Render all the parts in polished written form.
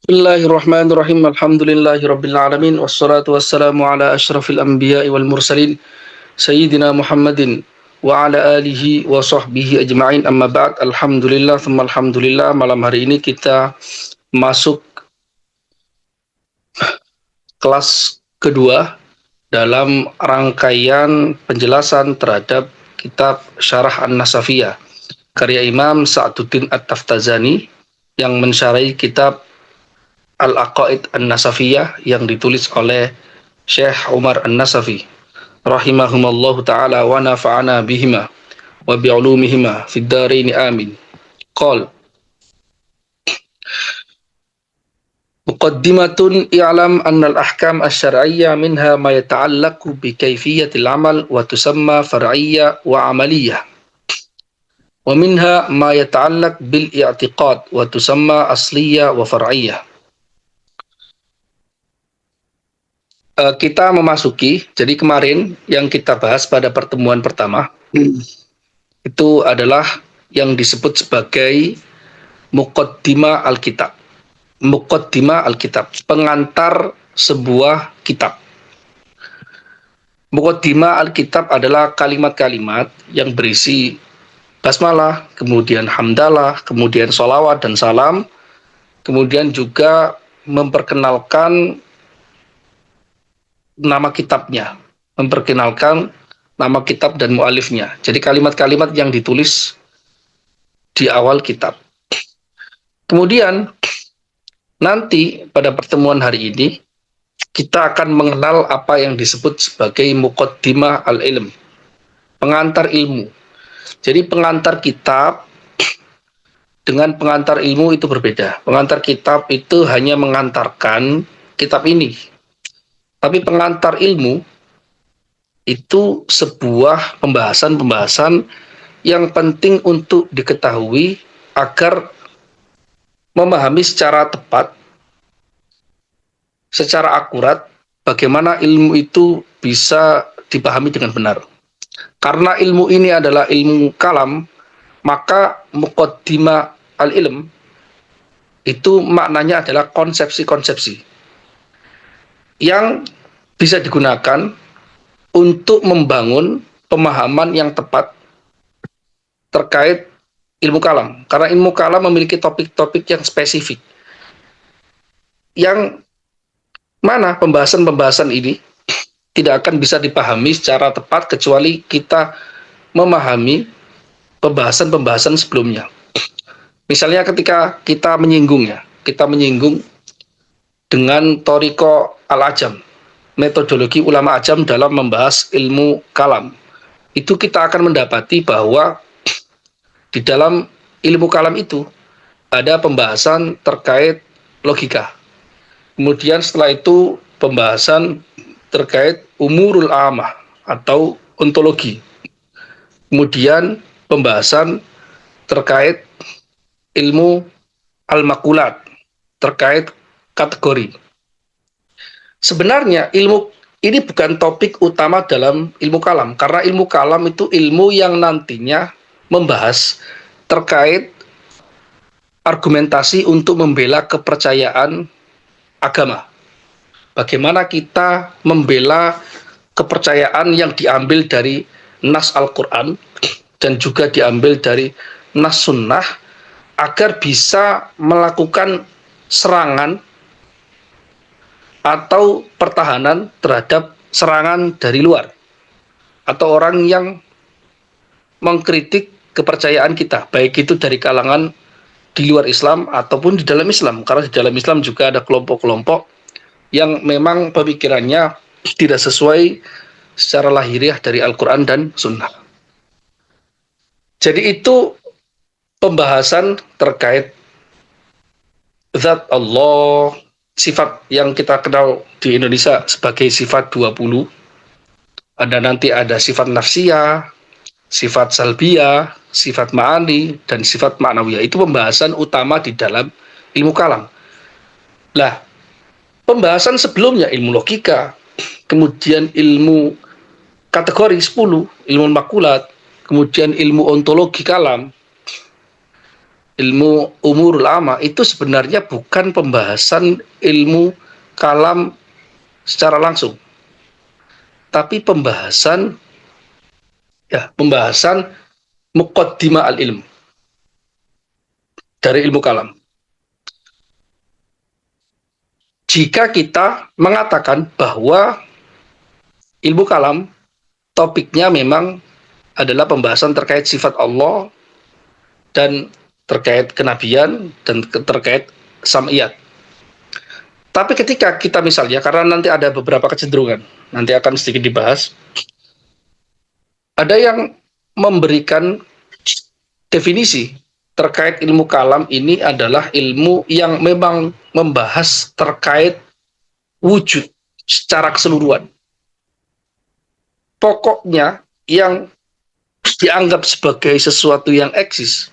Bismillahirrahmanirrahim. Alhamdulillahirabbil alamin wassalatu wassalamu ala asyrafil anbiya'i wal mursalin sayyidina Muhammadin wa ala alihi wa sahbihi ajma'in. Amma ba'd. Alhamdulillah thumma alhamdulillah. Malam hari ini kita masuk kelas kedua dalam rangkaian penjelasan terhadap kitab Syarah An-Nasafiyah karya Imam Sa'duddin At-Taftazani yang mensyarahi kitab Al-Aqaid An-Nasafiyah yang ditulis oleh Syekh Umar An-Nasafi rahimahumallahu ta'ala wa nafa'ana bihima wa bi'ulumihima fid dharain amin. Qal Muqaddimatun i'lam anna al-ahkam asy-syar'iyyah minha ma yata'allaqu bi kayfiyatil amal wa tusamma far'iyyah wa 'amaliyah. Wa minha ma yata'allaq bil i'tiqad wa tusamma asliyah wa far'iyyah. Kita memasuki, jadi kemarin yang kita bahas pada pertemuan pertama itu adalah yang disebut sebagai Muqaddimah Alkitab. Muqaddimah Alkitab, pengantar sebuah kitab. Muqaddimah Alkitab adalah kalimat-kalimat yang berisi basmalah, kemudian hamdalah, kemudian sholawat dan salam, kemudian juga memperkenalkan nama kitabnya, memperkenalkan nama kitab dan mu'alifnya. Jadi kalimat-kalimat yang ditulis di awal kitab. Kemudian nanti pada pertemuan hari ini kita akan mengenal apa yang disebut sebagai muqaddimah al-ilm, pengantar ilmu. Jadi pengantar kitab dengan pengantar ilmu itu berbeda. Pengantar kitab itu hanya mengantarkan kitab ini. Tapi pengantar ilmu itu sebuah pembahasan-pembahasan yang penting untuk diketahui agar memahami secara tepat, secara akurat, bagaimana ilmu itu bisa dipahami dengan benar. Karena ilmu ini adalah ilmu kalam, maka muqaddimah al-ilm itu maknanya adalah konsepsi-konsepsi yang bisa digunakan untuk membangun pemahaman yang tepat terkait ilmu kalam. Karena ilmu kalam memiliki topik-topik yang spesifik. Yang mana pembahasan-pembahasan ini tidak akan bisa dipahami secara tepat kecuali kita memahami pembahasan-pembahasan sebelumnya. Misalnya ketika kita menyinggung dengan Thariqah Al-Ajam, metodologi ulama ajam dalam membahas ilmu kalam. Itu kita akan mendapati bahwa di dalam ilmu kalam itu ada pembahasan terkait logika. Kemudian setelah itu pembahasan terkait umurul amah atau ontologi. Kemudian pembahasan terkait ilmu al-makulat, terkait kategori. Sebenarnya ilmu ini bukan topik utama dalam ilmu kalam, karena ilmu kalam itu ilmu yang nantinya membahas terkait argumentasi untuk membela kepercayaan agama. Bagaimana kita membela kepercayaan yang diambil dari nas Al-Quran dan juga diambil dari nas sunnah agar bisa melakukan serangan atau pertahanan terhadap serangan dari luar atau orang yang mengkritik kepercayaan kita, baik itu dari kalangan di luar Islam ataupun di dalam Islam. Karena di dalam Islam juga ada kelompok-kelompok yang memang pemikirannya tidak sesuai secara lahiriah dari Al-Quran dan Sunnah. Jadi itu pembahasan terkait zat Allah, sifat yang kita kenal di Indonesia sebagai sifat 20. Nanti ada sifat nafsiyah, sifat salbiyah, sifat ma'ani, dan sifat ma'nawiyah. Itu pembahasan utama di dalam ilmu kalam. Lah, pembahasan sebelumnya ilmu logika, kemudian ilmu kategori 10, ilmu makulat, kemudian ilmu ontologi kalam, ilmu umur lama itu sebenarnya bukan pembahasan ilmu kalam secara langsung, tapi pembahasan muqaddimah al-ilm dari ilmu kalam. Jika kita mengatakan bahwa ilmu kalam topiknya memang adalah pembahasan terkait sifat Allah dan terkait kenabian dan terkait sam'iyat. Tapi ketika kita misalnya, karena nanti ada beberapa kecenderungan, nanti akan sedikit dibahas, ada yang memberikan definisi terkait ilmu kalam ini adalah ilmu yang memang membahas terkait wujud secara keseluruhan. Pokoknya yang dianggap sebagai sesuatu yang eksis,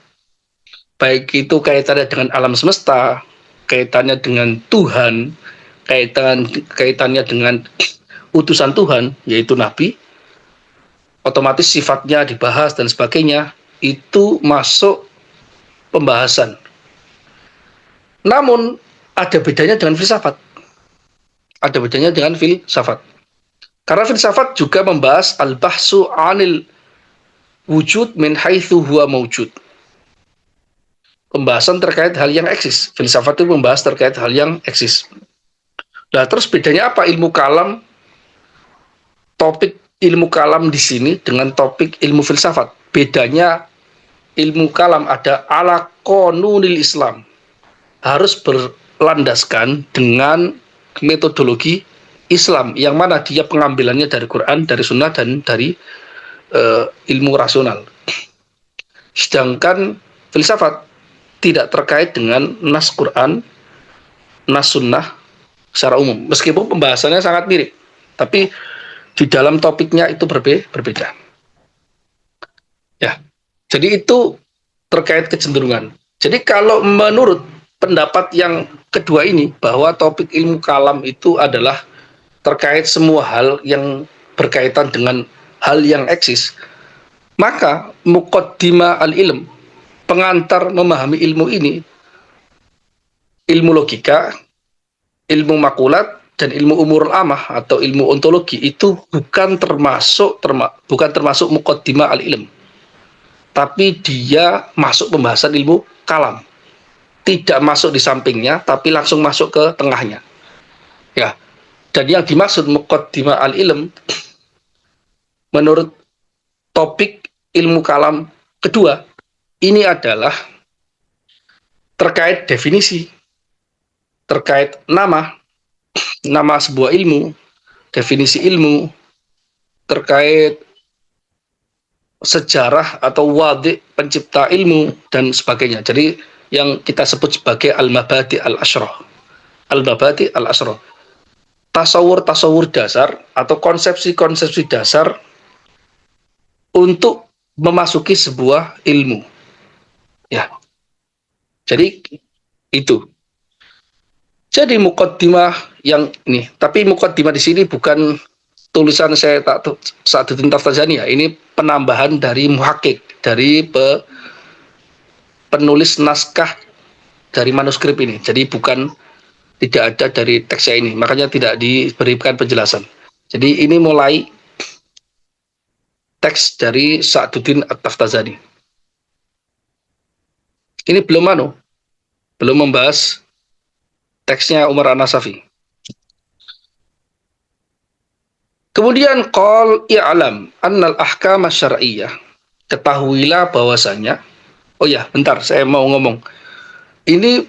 baik itu kaitannya dengan alam semesta, kaitannya dengan Tuhan, kaitannya dengan utusan Tuhan, yaitu Nabi, otomatis sifatnya dibahas dan sebagainya, itu masuk pembahasan. Namun, ada bedanya dengan filsafat. Ada bedanya dengan filsafat. Karena filsafat juga membahas al-bahsu anil wujud min haitsu huwa mawjud. Pembahasan terkait hal yang eksis. Filsafat itu membahas terkait hal yang eksis. Nah, terus bedanya apa ilmu kalam? Topik ilmu kalam di sini dengan topik ilmu filsafat. Bedanya ilmu kalam ada ala qanunil Islam. Harus berlandaskan dengan metodologi Islam yang mana dia pengambilannya dari Quran, dari Sunnah, dan dari ilmu rasional. Sedangkan filsafat tidak terkait dengan nas Quran, nas Sunnah secara umum. Meskipun pembahasannya sangat mirip, tapi di dalam topiknya itu berbeda. Ya, jadi itu terkait kecenderungan. Jadi kalau menurut pendapat yang kedua ini, bahwa topik ilmu kalam itu adalah terkait semua hal yang berkaitan dengan hal yang eksis, maka muqaddimah al-ilm, pengantar memahami ilmu ini, ilmu logika, ilmu makulat, dan ilmu umur amah atau ilmu ontologi itu bukan termasuk muqaddimah al-ilm, tapi dia masuk pembahasan ilmu kalam, tidak masuk di sampingnya, tapi langsung masuk ke tengahnya. Ya, dan yang dimaksud muqaddimah al-ilm menurut topik ilmu kalam kedua ini adalah terkait definisi, terkait nama sebuah ilmu, definisi ilmu, terkait sejarah atau wadi pencipta ilmu dan sebagainya. Jadi yang kita sebut sebagai al-mabadi al-asyrah. Al-mabadi al-asyrah. Tasawur-tasawur dasar atau konsepsi-konsepsi dasar untuk memasuki sebuah ilmu. Ya. Jadi itu. Jadi muqaddimah yang ini, tapi muqaddimah di sini bukan tulisan saya Sa'duddin Taftazani ya. Ini penambahan dari muhakkik, dari penulis naskah dari manuskrip ini. Jadi tidak ada dari teksnya ini, makanya tidak diberikan penjelasan. Jadi ini mulai teks dari Sa'duddin At-Taftazani. Ini belum membahas teksnya Umar An-Nasafi. Kemudian qol i'lam annal ahkam syar'iyyah. Ketahuilah bahwasanya, oh ya, bentar saya mau ngomong. Ini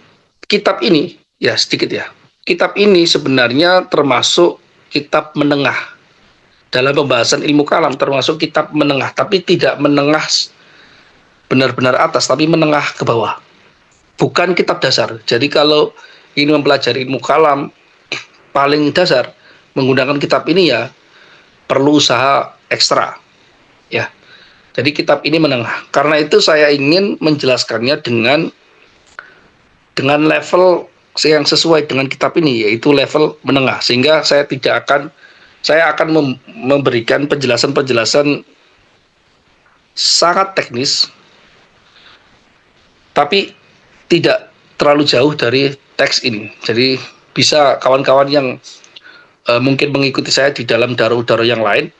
kitab ini ya sedikit ya. Kitab ini sebenarnya termasuk kitab menengah. Dalam pembahasan ilmu kalam termasuk kitab menengah, tapi tidak menengah benar-benar atas, tapi menengah ke bawah. Bukan kitab dasar. Jadi kalau ini mempelajari ilmu kalam paling dasar, menggunakan kitab ini ya perlu usaha ekstra. Ya. Jadi kitab ini menengah. Karena itu saya ingin menjelaskannya dengan level yang sesuai dengan kitab ini, yaitu level menengah. Sehingga saya akan memberikan penjelasan-penjelasan sangat teknis, tapi tidak terlalu jauh dari teks ini. Jadi bisa kawan-kawan yang mungkin mengikuti saya di dalam daru-daru yang lain,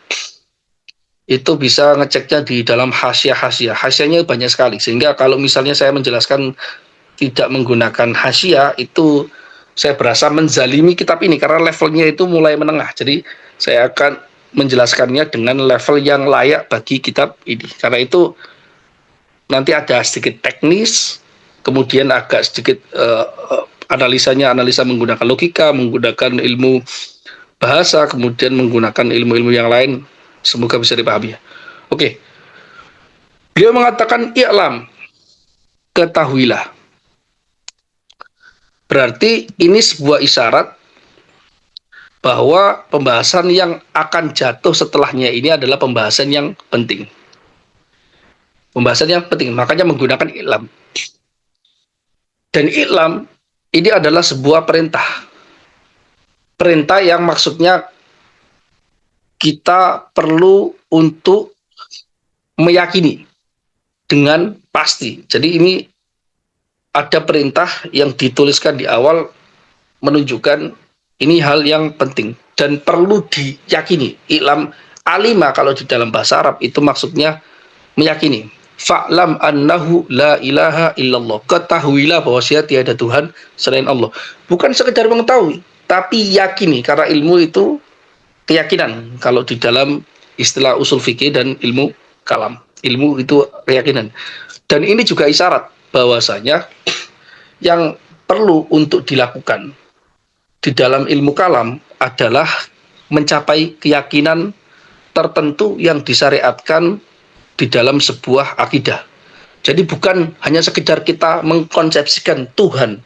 itu bisa ngeceknya di dalam hasiah-hasiah. Hasiahnya banyak sekali, sehingga kalau misalnya saya menjelaskan tidak menggunakan hasiah, itu saya berasa menzalimi kitab ini, karena levelnya itu mulai menengah. Jadi saya akan menjelaskannya dengan level yang layak bagi kitab ini. Karena itu nanti ada sedikit teknis, kemudian agak sedikit analisa menggunakan logika, menggunakan ilmu bahasa, kemudian menggunakan ilmu-ilmu yang lain. Semoga bisa dipahami. Oke. Beliau mengatakan i'lam, ketahuilah. Berarti ini sebuah isyarat bahwa pembahasan yang akan jatuh setelahnya ini adalah pembahasan yang penting. Pembahasan yang penting, makanya menggunakan i'lam. Dan i'lam ini adalah sebuah perintah. Perintah yang maksudnya kita perlu untuk meyakini dengan pasti. Jadi ini ada perintah yang dituliskan di awal menunjukkan ini hal yang penting dan perlu diyakini. I'lam alima kalau di dalam bahasa Arab itu maksudnya meyakini. Fa'lam annahu la ilaha illallah. Ketahuilah bahwa tiada Tuhan selain Allah. Bukan sekedar mengetahui, tapi yakini, karena ilmu itu keyakinan. Kalau di dalam istilah usul fikih dan ilmu kalam, ilmu itu keyakinan. Dan ini juga isyarat bahwasanya yang perlu untuk dilakukan di dalam ilmu kalam adalah mencapai keyakinan tertentu yang disyariatkan di dalam sebuah akidah. Jadi bukan hanya sekedar kita mengkonsepsikan Tuhan,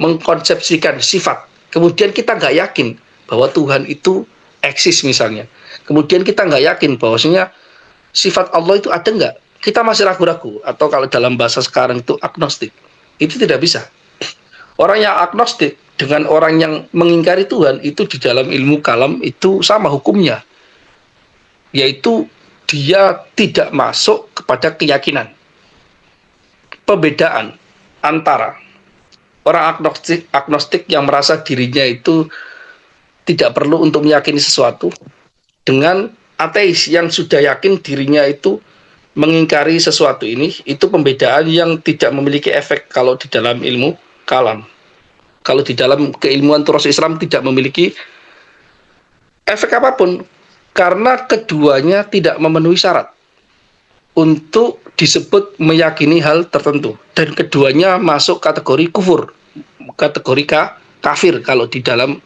mengkonsepsikan sifat, kemudian kita nggak yakin bahwa Tuhan itu eksis misalnya. Kemudian kita nggak yakin bahwasanya sifat Allah itu ada nggak. Kita masih ragu-ragu, atau kalau dalam bahasa sekarang itu agnostik. Itu tidak bisa. Orang yang agnostik dengan orang yang mengingkari Tuhan itu di dalam ilmu kalam itu sama hukumnya. Yaitu dia tidak masuk kepada keyakinan. Perbedaan antara orang agnostik yang merasa dirinya itu tidak perlu untuk meyakini sesuatu, dengan ateis yang sudah yakin dirinya itu mengingkari sesuatu ini, itu pembedaan yang tidak memiliki efek kalau di dalam ilmu kalam. Kalau di dalam keilmuan terus Islam tidak memiliki efek apapun, karena keduanya tidak memenuhi syarat untuk disebut meyakini hal tertentu, dan keduanya masuk kategori kufur, kategori kafir kalau di dalam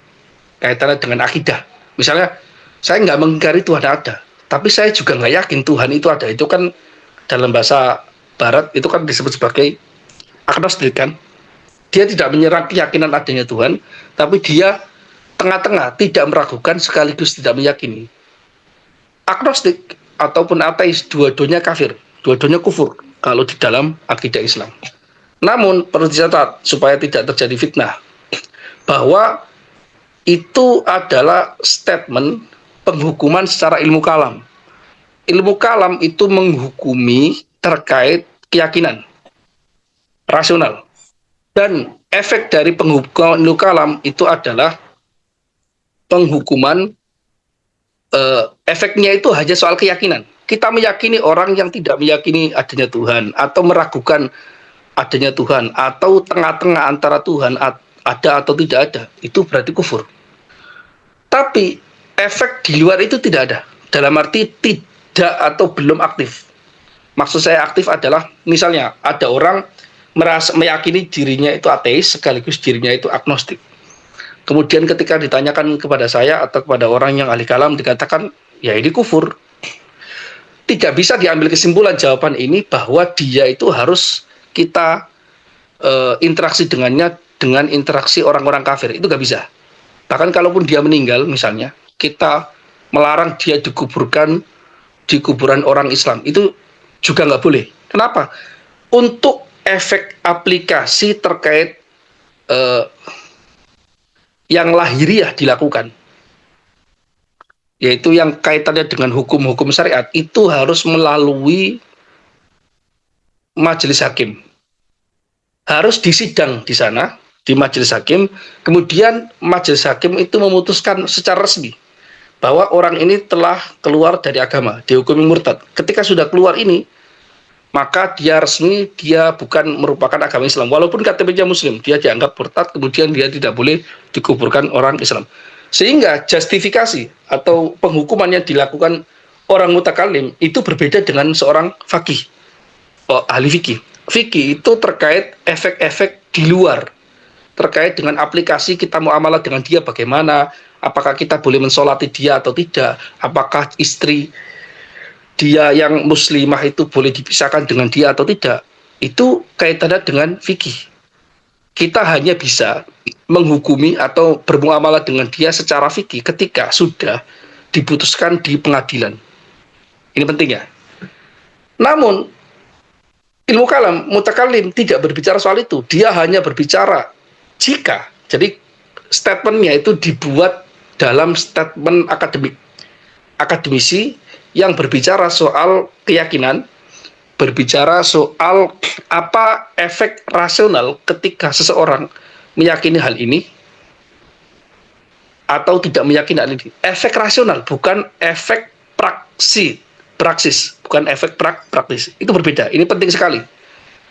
kaitannya dengan akidah. Misalnya saya nggak mengingkari Tuhan ada, tapi saya juga nggak yakin Tuhan itu ada. Itu kan dalam bahasa Barat itu kan disebut sebagai agnostik kan. Dia tidak menyerang keyakinan adanya Tuhan, tapi dia tengah-tengah, tidak meragukan sekaligus tidak meyakini. Agnostik ataupun ateis, dua-duanya kafir, dua-duanya kufur kalau di dalam akidah Islam. Namun perlu dicatat supaya tidak terjadi fitnah, bahwa itu adalah statement penghukuman secara ilmu kalam. Ilmu kalam itu menghukumi terkait keyakinan rasional. Dan efek dari penghukuman ilmu kalam itu adalah penghukuman, efeknya itu hanya soal keyakinan. Kita meyakini orang yang tidak meyakini adanya Tuhan, atau meragukan adanya Tuhan, atau tengah-tengah antara Tuhan ada atau tidak ada, itu berarti kufur. Tapi efek di luar itu tidak ada, dalam arti tidak atau belum aktif. Maksud saya aktif adalah misalnya ada orang merasa meyakini dirinya itu ateis sekaligus dirinya itu agnostik. Kemudian ketika ditanyakan kepada saya atau kepada orang yang ahli kalam, dikatakan ya ini kufur. Tidak bisa diambil kesimpulan jawaban ini bahwa dia itu harus kita interaksi dengannya dengan interaksi orang-orang kafir. Itu nggak bisa. Bahkan kalaupun dia meninggal misalnya, kita melarang dia dikuburkan di kuburan orang Islam, itu juga nggak boleh. Kenapa? Untuk efek aplikasi terkait yang lahiriah dilakukan, yaitu yang kaitannya dengan hukum-hukum syariat, itu harus melalui majelis hakim. harus disidang di sana, di majelis hakim, kemudian majelis hakim itu memutuskan secara resmi bahwa orang ini telah keluar dari agama, dihukumi murtad. Ketika sudah keluar ini, maka dia resmi, dia bukan merupakan agama Islam. Walaupun KTP-nya Muslim, dia dianggap murtad, kemudian dia tidak boleh dikuburkan orang Islam. Sehingga justifikasi atau penghukuman yang dilakukan orang mutakalim itu berbeda dengan seorang fakih, ahli fikih. Fikih itu terkait efek-efek di luar, terkait dengan aplikasi kita muamalah dengan dia bagaimana, apakah kita boleh mensolati dia atau tidak, apakah istri dia yang muslimah itu boleh dipisahkan dengan dia atau tidak, itu kaitannya dengan fikih. Kita hanya bisa menghukumi atau bermuamalah dengan dia secara fikih ketika sudah diputuskan di pengadilan. Ini penting ya. Namun ilmu kalam mutakalim tidak berbicara soal itu. Dia hanya berbicara jika, jadi statementnya itu dibuat dalam statement akademik, akademisi yang berbicara soal keyakinan, berbicara soal apa efek rasional ketika seseorang meyakini hal ini atau tidak meyakini hal ini. Efek rasional, bukan efek praksis, bukan efek praktis. Itu berbeda. Ini penting sekali.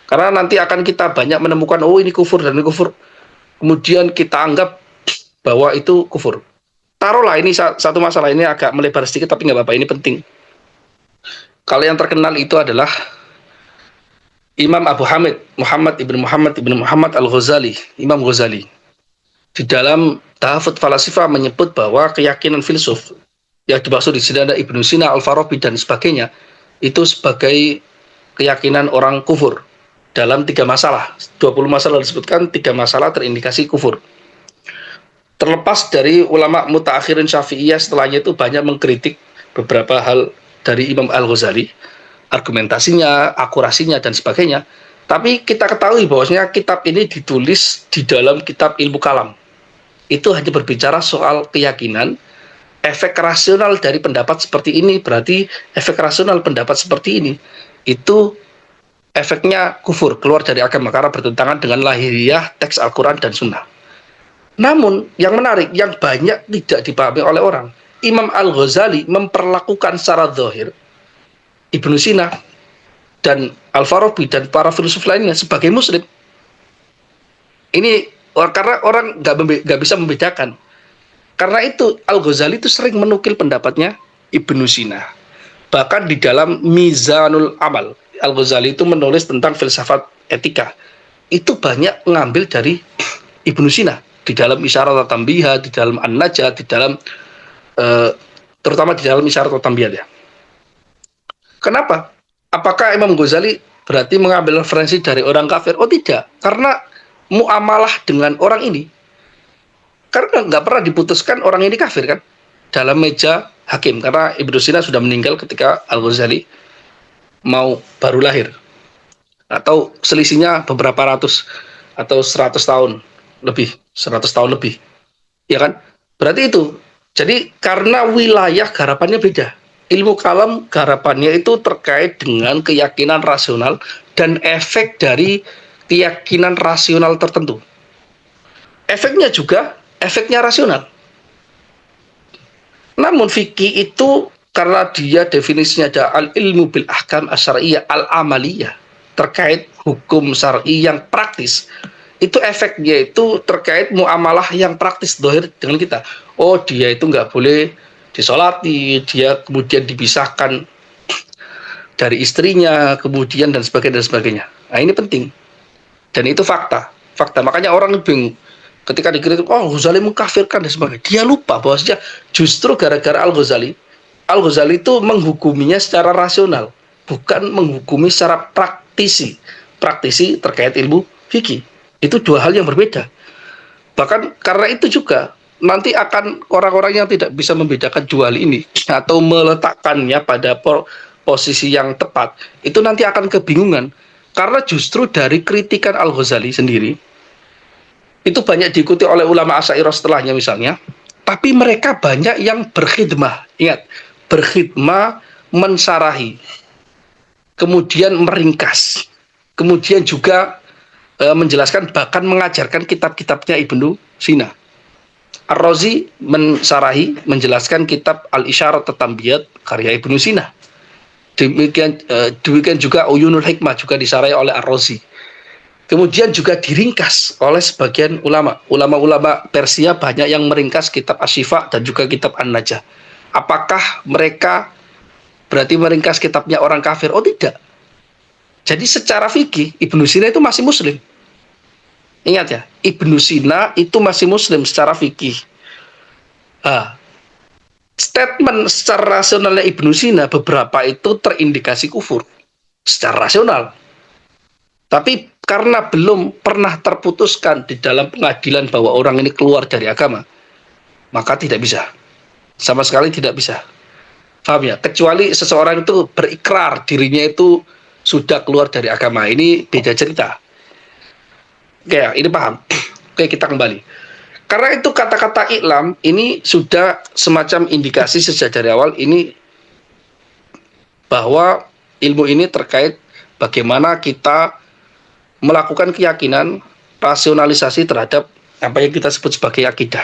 Karena nanti akan kita banyak menemukan, oh ini kufur dan ini kufur. Kemudian kita anggap bahwa itu kufur. Taruhlah ini satu masalah, ini agak melebar sedikit tapi nggak apa-apa, ini penting. Kalau yang terkenal itu adalah Imam Abu Hamid, Muhammad ibn Muhammad Al-Ghazali, Imam Ghazali. Di dalam Tahafut Falasifah menyebut bahwa keyakinan filsuf yang dimaksud di sini ada Ibnu Sina, Al-Farabi dan sebagainya, itu sebagai keyakinan orang kufur dalam 3 masalah. 20 masalah disebutkan, 3 masalah terindikasi kufur. Terlepas dari ulama mutaakhirin Syafi'iyah setelahnya itu banyak mengkritik beberapa hal dari Imam Al-Ghazali, argumentasinya, akurasinya dan sebagainya. Tapi kita ketahui bahwasanya kitab ini ditulis di dalam kitab ilmu kalam. Itu hanya berbicara soal keyakinan, efek rasional dari pendapat seperti ini, berarti efek rasional pendapat seperti ini itu efeknya kufur, keluar dari agama karena bertentangan dengan lahiriah teks Al-Quran dan Sunnah. Namun yang menarik, yang banyak tidak dipahami oleh orang, Imam Al-Ghazali memperlakukan secara zahir Ibnu Sina dan Al-Farabi dan para filsuf lainnya sebagai muslim. Ini karena orang nggak bisa membedakan. Karena itu Al-Ghazali itu sering menukil pendapatnya Ibnu Sina. Bahkan di dalam Mizanul Amal, Al-Ghazali itu menulis tentang filsafat etika. Itu banyak mengambil dari Ibnu Sina. Di dalam Isyarat at-Tanbihah, di dalam An-Najah, di dalam terutama di dalam Isyarat at-Tanbihah ya. Kenapa? Apakah Imam Ghazali berarti mengambil referensi dari orang kafir? Oh tidak, karena muamalah dengan orang ini, karena nggak pernah diputuskan orang ini kafir kan dalam meja hakim, karena Ibnu Sina sudah meninggal ketika Al-Ghazali mau baru lahir, atau selisihnya beberapa ratus atau 100 tahun lebih, 100 tahun lebih, ya kan? Berarti itu. Jadi karena wilayah garapannya beda. Ilmu kalam garapannya itu terkait dengan keyakinan rasional dan efek dari keyakinan rasional tertentu. Efeknya juga efeknya rasional. Namun fikih itu karena dia definisinya ada al-ilmu bil ahkam asyariyah al-amaliyah, terkait hukum syar'i yang praktis. Itu efeknya itu terkait muamalah yang praktis dohir dengan kita. Oh dia itu nggak boleh disolati, dia kemudian dipisahkan dari istrinya, kemudian dan sebagainya. Nah ini penting. Dan itu fakta. Makanya orang bingung ketika dikritik, oh Ghazali mengkafirkan dan sebagainya. Dia lupa bahwa justru gara-gara Al-Ghazali itu menghukuminya secara rasional, bukan menghukumi secara praktisi terkait ilmu fikih. Itu 2 hal yang berbeda. Bahkan karena itu juga nanti akan orang-orang yang tidak bisa membedakan 2 hal ini atau meletakkannya pada posisi yang tepat, itu nanti akan kebingungan. Karena justru dari kritikan Al-Ghazali sendiri itu banyak diikuti oleh ulama Asy'ariyah setelahnya misalnya, tapi mereka banyak yang berkhidmah. Ingat, berkhidmah mensarahi, kemudian meringkas, kemudian juga menjelaskan bahkan mengajarkan kitab-kitabnya Ibnu Sina. Ar-Razi menjelaskan kitab Al-Isyarat At-Tanbiyat karya Ibnu Sina. Demikian juga Uyunul Hikmah juga disarai oleh Ar-Razi. Kemudian juga diringkas oleh sebagian ulama Persia banyak yang meringkas kitab Asy-Syifa dan juga kitab An-Najah. Apakah mereka berarti meringkas kitabnya orang kafir? Oh tidak. Jadi secara fikih Ibnu Sina itu masih muslim. Ingat ya, Ibnu Sina itu masih muslim secara fikih. Statement secara rasionalnya Ibnu Sina beberapa itu terindikasi kufur secara rasional. Tapi karena belum pernah terputuskan di dalam pengadilan bahwa orang ini keluar dari agama, maka tidak bisa. Sama sekali tidak bisa. Paham ya? Kecuali seseorang itu berikrar dirinya itu sudah keluar dari agama. Ini beda cerita. Oke, ini paham. Oke, kita kembali. Karena itu kata-kata iklam ini sudah semacam indikasi sejak dari awal ini bahwa ilmu ini terkait bagaimana kita melakukan keyakinan, rasionalisasi terhadap apa yang kita sebut sebagai akidah.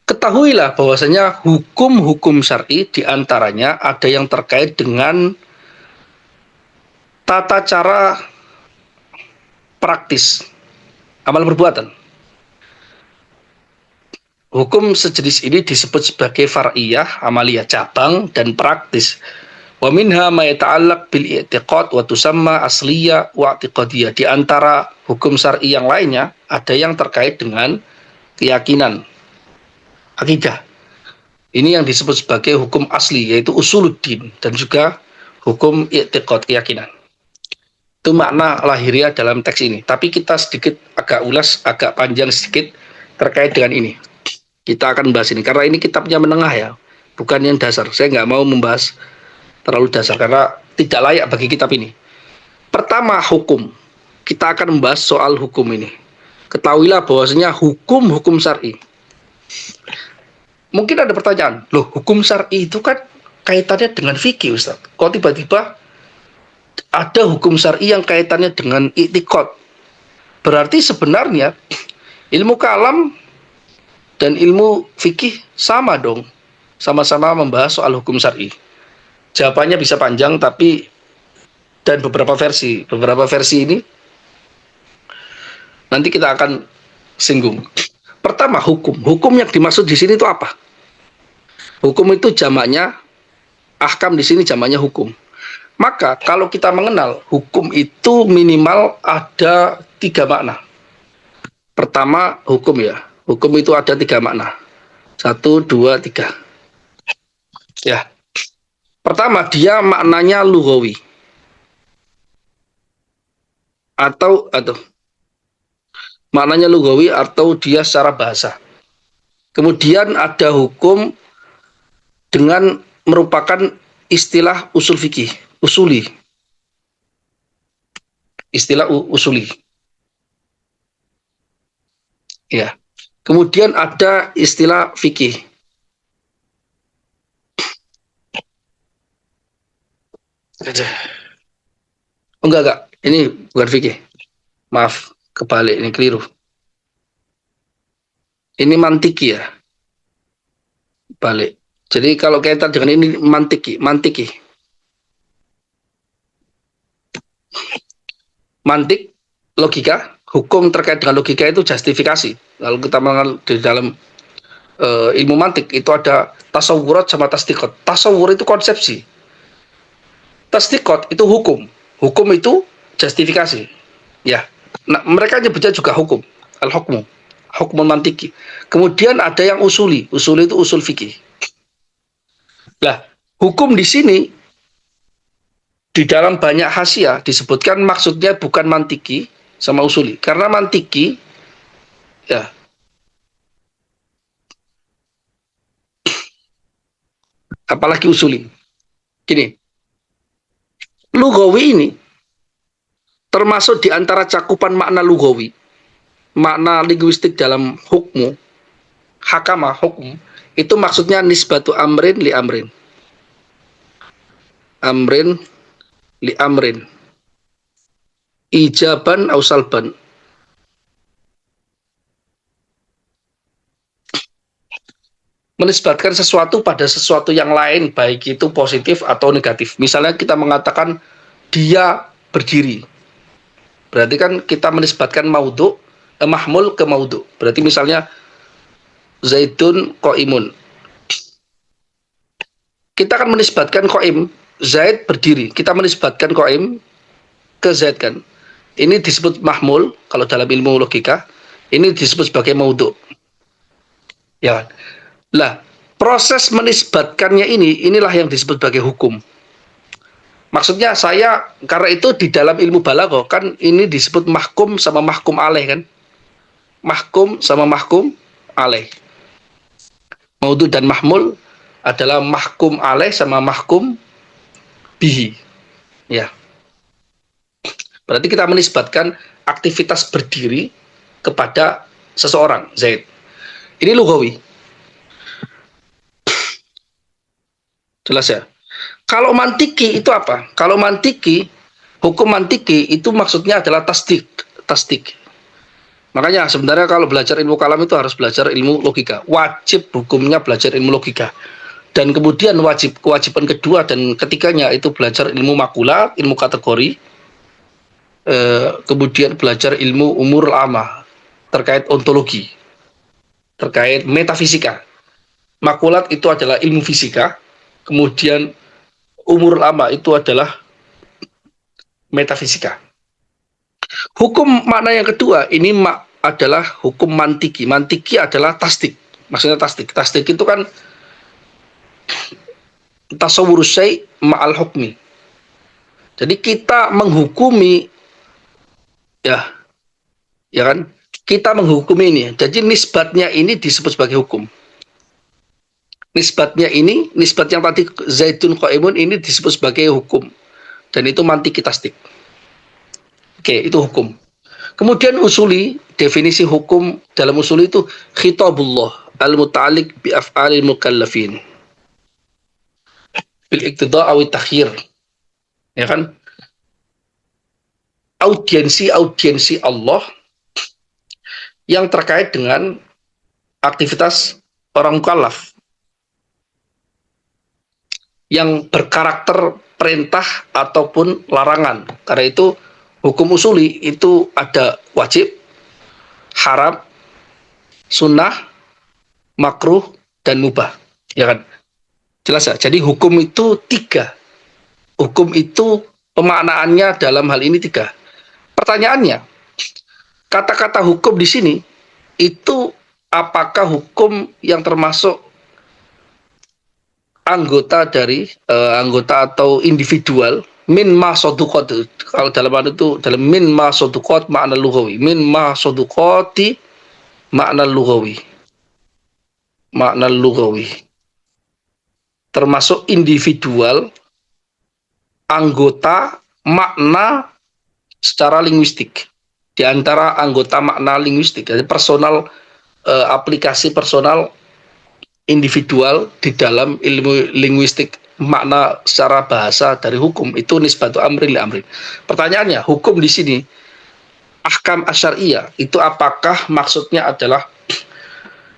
Ketahuilah bahwasanya hukum-hukum syar'i diantaranya ada yang terkait dengan tata cara praktis amal perbuatan. Hukum sejenis ini disebut sebagai far'iyah, amaliyah cabang dan praktis. Wa minha ma yata'allaq bil i'tiqad wa tusamma asliyah wa i'tiqadiyah. Di antara hukum syar'i yang lainnya ada yang terkait dengan keyakinan, akidah. Ini yang disebut sebagai hukum asli yaitu usuluddin dan juga hukum i'tiqad, keyakinan. Itu makna lahiriah dalam teks ini. Tapi kita sedikit agak ulas, agak panjang sedikit terkait dengan ini. Kita akan membahas ini karena ini kitabnya menengah ya, bukan yang dasar. Saya nggak mau membahas terlalu dasar karena tidak layak bagi kitab ini. Pertama, hukum. Kita akan membahas soal hukum ini. Ketahuilah bahwasanya hukum-hukum syar'i. Mungkin ada pertanyaan, loh hukum syar'i itu kan kaitannya dengan fikih Ustaz. Kok tiba-tiba ada hukum syar'i yang kaitannya dengan i'tiqad? Berarti sebenarnya ilmu kalam dan ilmu fikih sama dong, sama-sama membahas soal hukum syar'i. Jawabannya bisa panjang tapi dan beberapa versi ini nanti kita akan singgung. Pertama, hukum yang dimaksud di sini itu apa? Hukum itu jamaknya ahkam, di sini jamaknya hukum. Maka kalau kita mengenal hukum itu minimal ada 3 makna. Pertama, hukum ya. Hukum itu ada 3 makna. 1, 2, 3. Ya. Pertama, dia maknanya lughawi. Atau maknanya lughawi atau dia secara bahasa. Kemudian ada hukum dengan merupakan istilah usul fikih, usuli. Istilah usuli. Ya. Kemudian ada istilah fikih. Oh, enggak. Ini bukan fikih. Maaf, kebalik, ini keliru. Ini mantiki ya. Balik. Jadi kalau kaitan dengan ini mantiki. Mantik, logika, hukum terkait dengan logika itu justifikasi. Lalu kita mengenal di dalam ilmu mantik itu ada tasawurat sama tasdikot. Tasawur itu konsepsi. Tasdikot itu hukum. Hukum itu justifikasi. Ya. Nah, mereka nyebutnya juga hukum. Al-hukmu. Hukmun mantiki. Kemudian ada yang usuli. Usuli itu usul fikih. Nah, hukum di sini di dalam banyak hasiah disebutkan maksudnya bukan mantiki sama usuli. Karena mantiki ya apalagi usuli. Gini. Lughawi ini termasuk di antara cakupan makna lughawi, makna linguistik dalam hukmu, hakama, hukum, itu maksudnya nisbatu amrin li amrin. Amrin li amrin. ijaban au salban. Menisbatkan sesuatu pada sesuatu yang lain, baik itu positif atau negatif. Misalnya kita mengatakan dia berdiri, berarti kan kita menisbatkan mahmul ke maudhu. Berarti misalnya Zaidun qaimun, kita akan menisbatkan qaim, Zaid berdiri, kita menisbatkan qaim ke Zaid kan. Ini disebut mahmul kalau dalam ilmu logika, ini disebut sebagai maudhu. Ya kan? Lah, proses menisbatkannya inilah yang disebut sebagai hukum. Maksudnya saya, karena itu di dalam ilmu balaghah kan ini disebut mahkum sama mahkum alaih kan. Mahkum sama mahkum alaih. Maudhu dan mahmul adalah mahkum alaih sama mahkum bihi. Ya. Berarti kita menisbatkan aktivitas berdiri kepada seseorang, Zaid. Ini lughawi. Jelas ya? Kalau mantiki itu apa? Kalau mantiki, hukum mantiki itu maksudnya adalah tasdik. Tasdik. Makanya sebenarnya kalau belajar ilmu kalam itu harus belajar ilmu logika. Wajib hukumnya belajar ilmu logika. Dan kemudian kewajiban kedua dan ketiganya itu belajar ilmu makulat, ilmu kategori, kemudian belajar ilmu umur lama terkait ontologi, terkait metafisika. Makulat itu adalah ilmu fisika, kemudian umur lama itu adalah metafisika. Hukum makna yang kedua ini adalah hukum mantiki. Mantiki adalah tasdik. Maksudnya tasdik. Tasdik itu kan tasawwur syai' ma'al hukmi. Jadi kita menghukumi ya kan? Kita menghukumi ini. Jadi nisbatnya ini disebut sebagai hukum. Nisbat yang tadi Zaidun qaimun ini disebut sebagai hukum. Dan itu mantiki tasdik. Oke, itu hukum. Kemudian usuli, definisi hukum dalam usuli itu khitabullah al-muta'alliq bi af'alil mukallafin bil iqtida' aw takhir. Ya kan? Audiensi Allah yang terkait dengan aktivitas orang mukallaf yang berkarakter perintah ataupun larangan. Karena itu hukum usuli itu ada wajib, haram, sunnah, makruh, dan mubah. Ya kan? Jelas ya? Jadi hukum itu 3. Hukum itu pemaknaannya dalam hal ini 3. Pertanyaannya, kata-kata hukum di sini itu apakah hukum yang termasuk anggota dari anggota atau individual min ma soduqat. Kalau dalam itu dalam min ma soduqat makna lughawi, min ma soduqati makna lughawi, termasuk individual, anggota, makna secara linguistik. Di antara anggota makna linguistik, jadi personal, aplikasi personal individual di dalam ilmu linguistik, makna secara bahasa dari hukum itu nisbatu amrin li amrin. Pertanyaannya, hukum di sini ahkam asyariyah itu apakah maksudnya adalah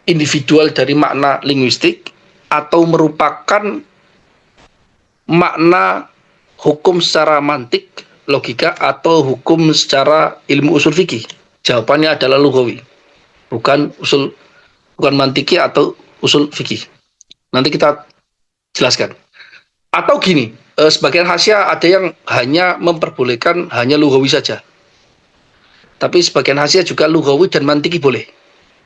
individual dari makna linguistik atau merupakan makna hukum secara mantik, logika, atau hukum secara ilmu usul fikih? Jawabannya adalah lughawi, bukan mantiki atau usul fikih. Nanti kita jelaskan. Atau gini, sebagian hasyiah ada yang hanya memperbolehkan hanya lughawi saja. Tapi sebagian hasyiah juga lughawi dan mantiki boleh.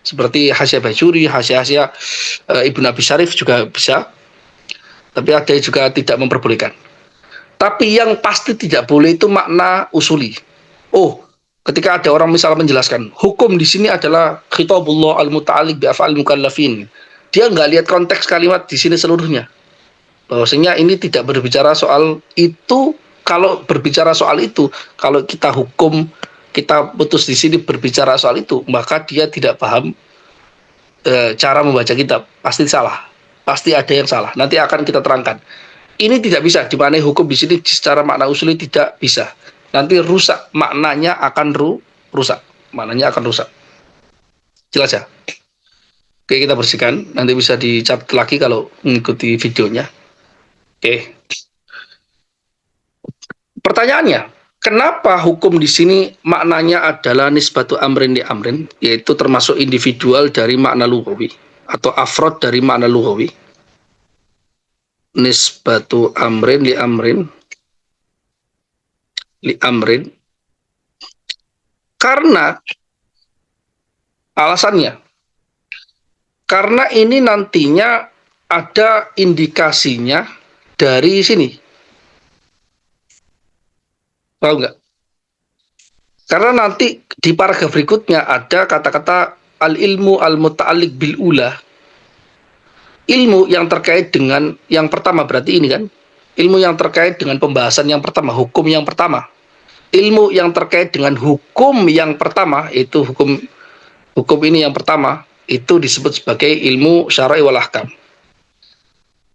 Seperti hasyiah Bajuri, hasyiah Ibnu Abi Syarif juga bisa. Tapi ada juga tidak memperbolehkan. Tapi yang pasti tidak boleh itu makna usuli. Oh, ketika ada orang misalnya menjelaskan, hukum di sini adalah khitabullah al-muta'alliq bi af'al mukallafin. Dia nggak lihat konteks kalimat di sini seluruhnya. Bahwasanya ini tidak berbicara soal itu. Kalau berbicara soal itu, kalau kita hukum, kita putus di sini berbicara soal itu, maka dia tidak paham cara membaca kitab. Pasti salah. Pasti ada yang salah. Nanti akan kita terangkan. Ini tidak bisa dimaknai hukum di sini secara makna usuli, tidak bisa. nanti rusak, maknanya akan rusak, maknanya akan rusak. Jelas ya? Oke, kita bersihkan, nanti bisa dicatat lagi kalau mengikuti videonya. Oke. Pertanyaannya, kenapa hukum di sini maknanya adalah nisbatu amrin li amrin, yaitu termasuk individual dari makna lughawi atau afrod dari makna lughawi? Nisbatu amrin li amrin. Karena alasannya, karena ini nantinya ada indikasinya dari sini. Tahu nggak? Karena nanti di paragraf berikutnya ada kata-kata al-ilmu al-muta'alliq bil ula. Ilmu yang terkait dengan yang pertama, berarti ini kan. Ilmu yang terkait dengan pembahasan yang pertama, hukum yang pertama. Ilmu yang terkait dengan hukum yang pertama, itu hukum ini yang pertama, itu disebut sebagai ilmu syar'i wal ahkam.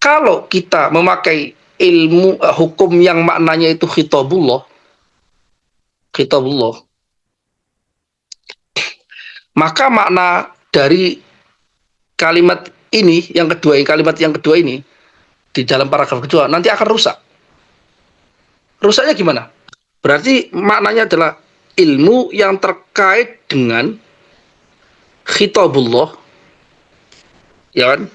Kalau kita memakai ilmu hukum yang maknanya itu khitabullah, maka makna dari kalimat ini, kalimat yang kedua ini di dalam paragraf kedua nanti akan rusak. Rusaknya gimana? Berarti maknanya adalah ilmu yang terkait dengan khitabullah, ya kan?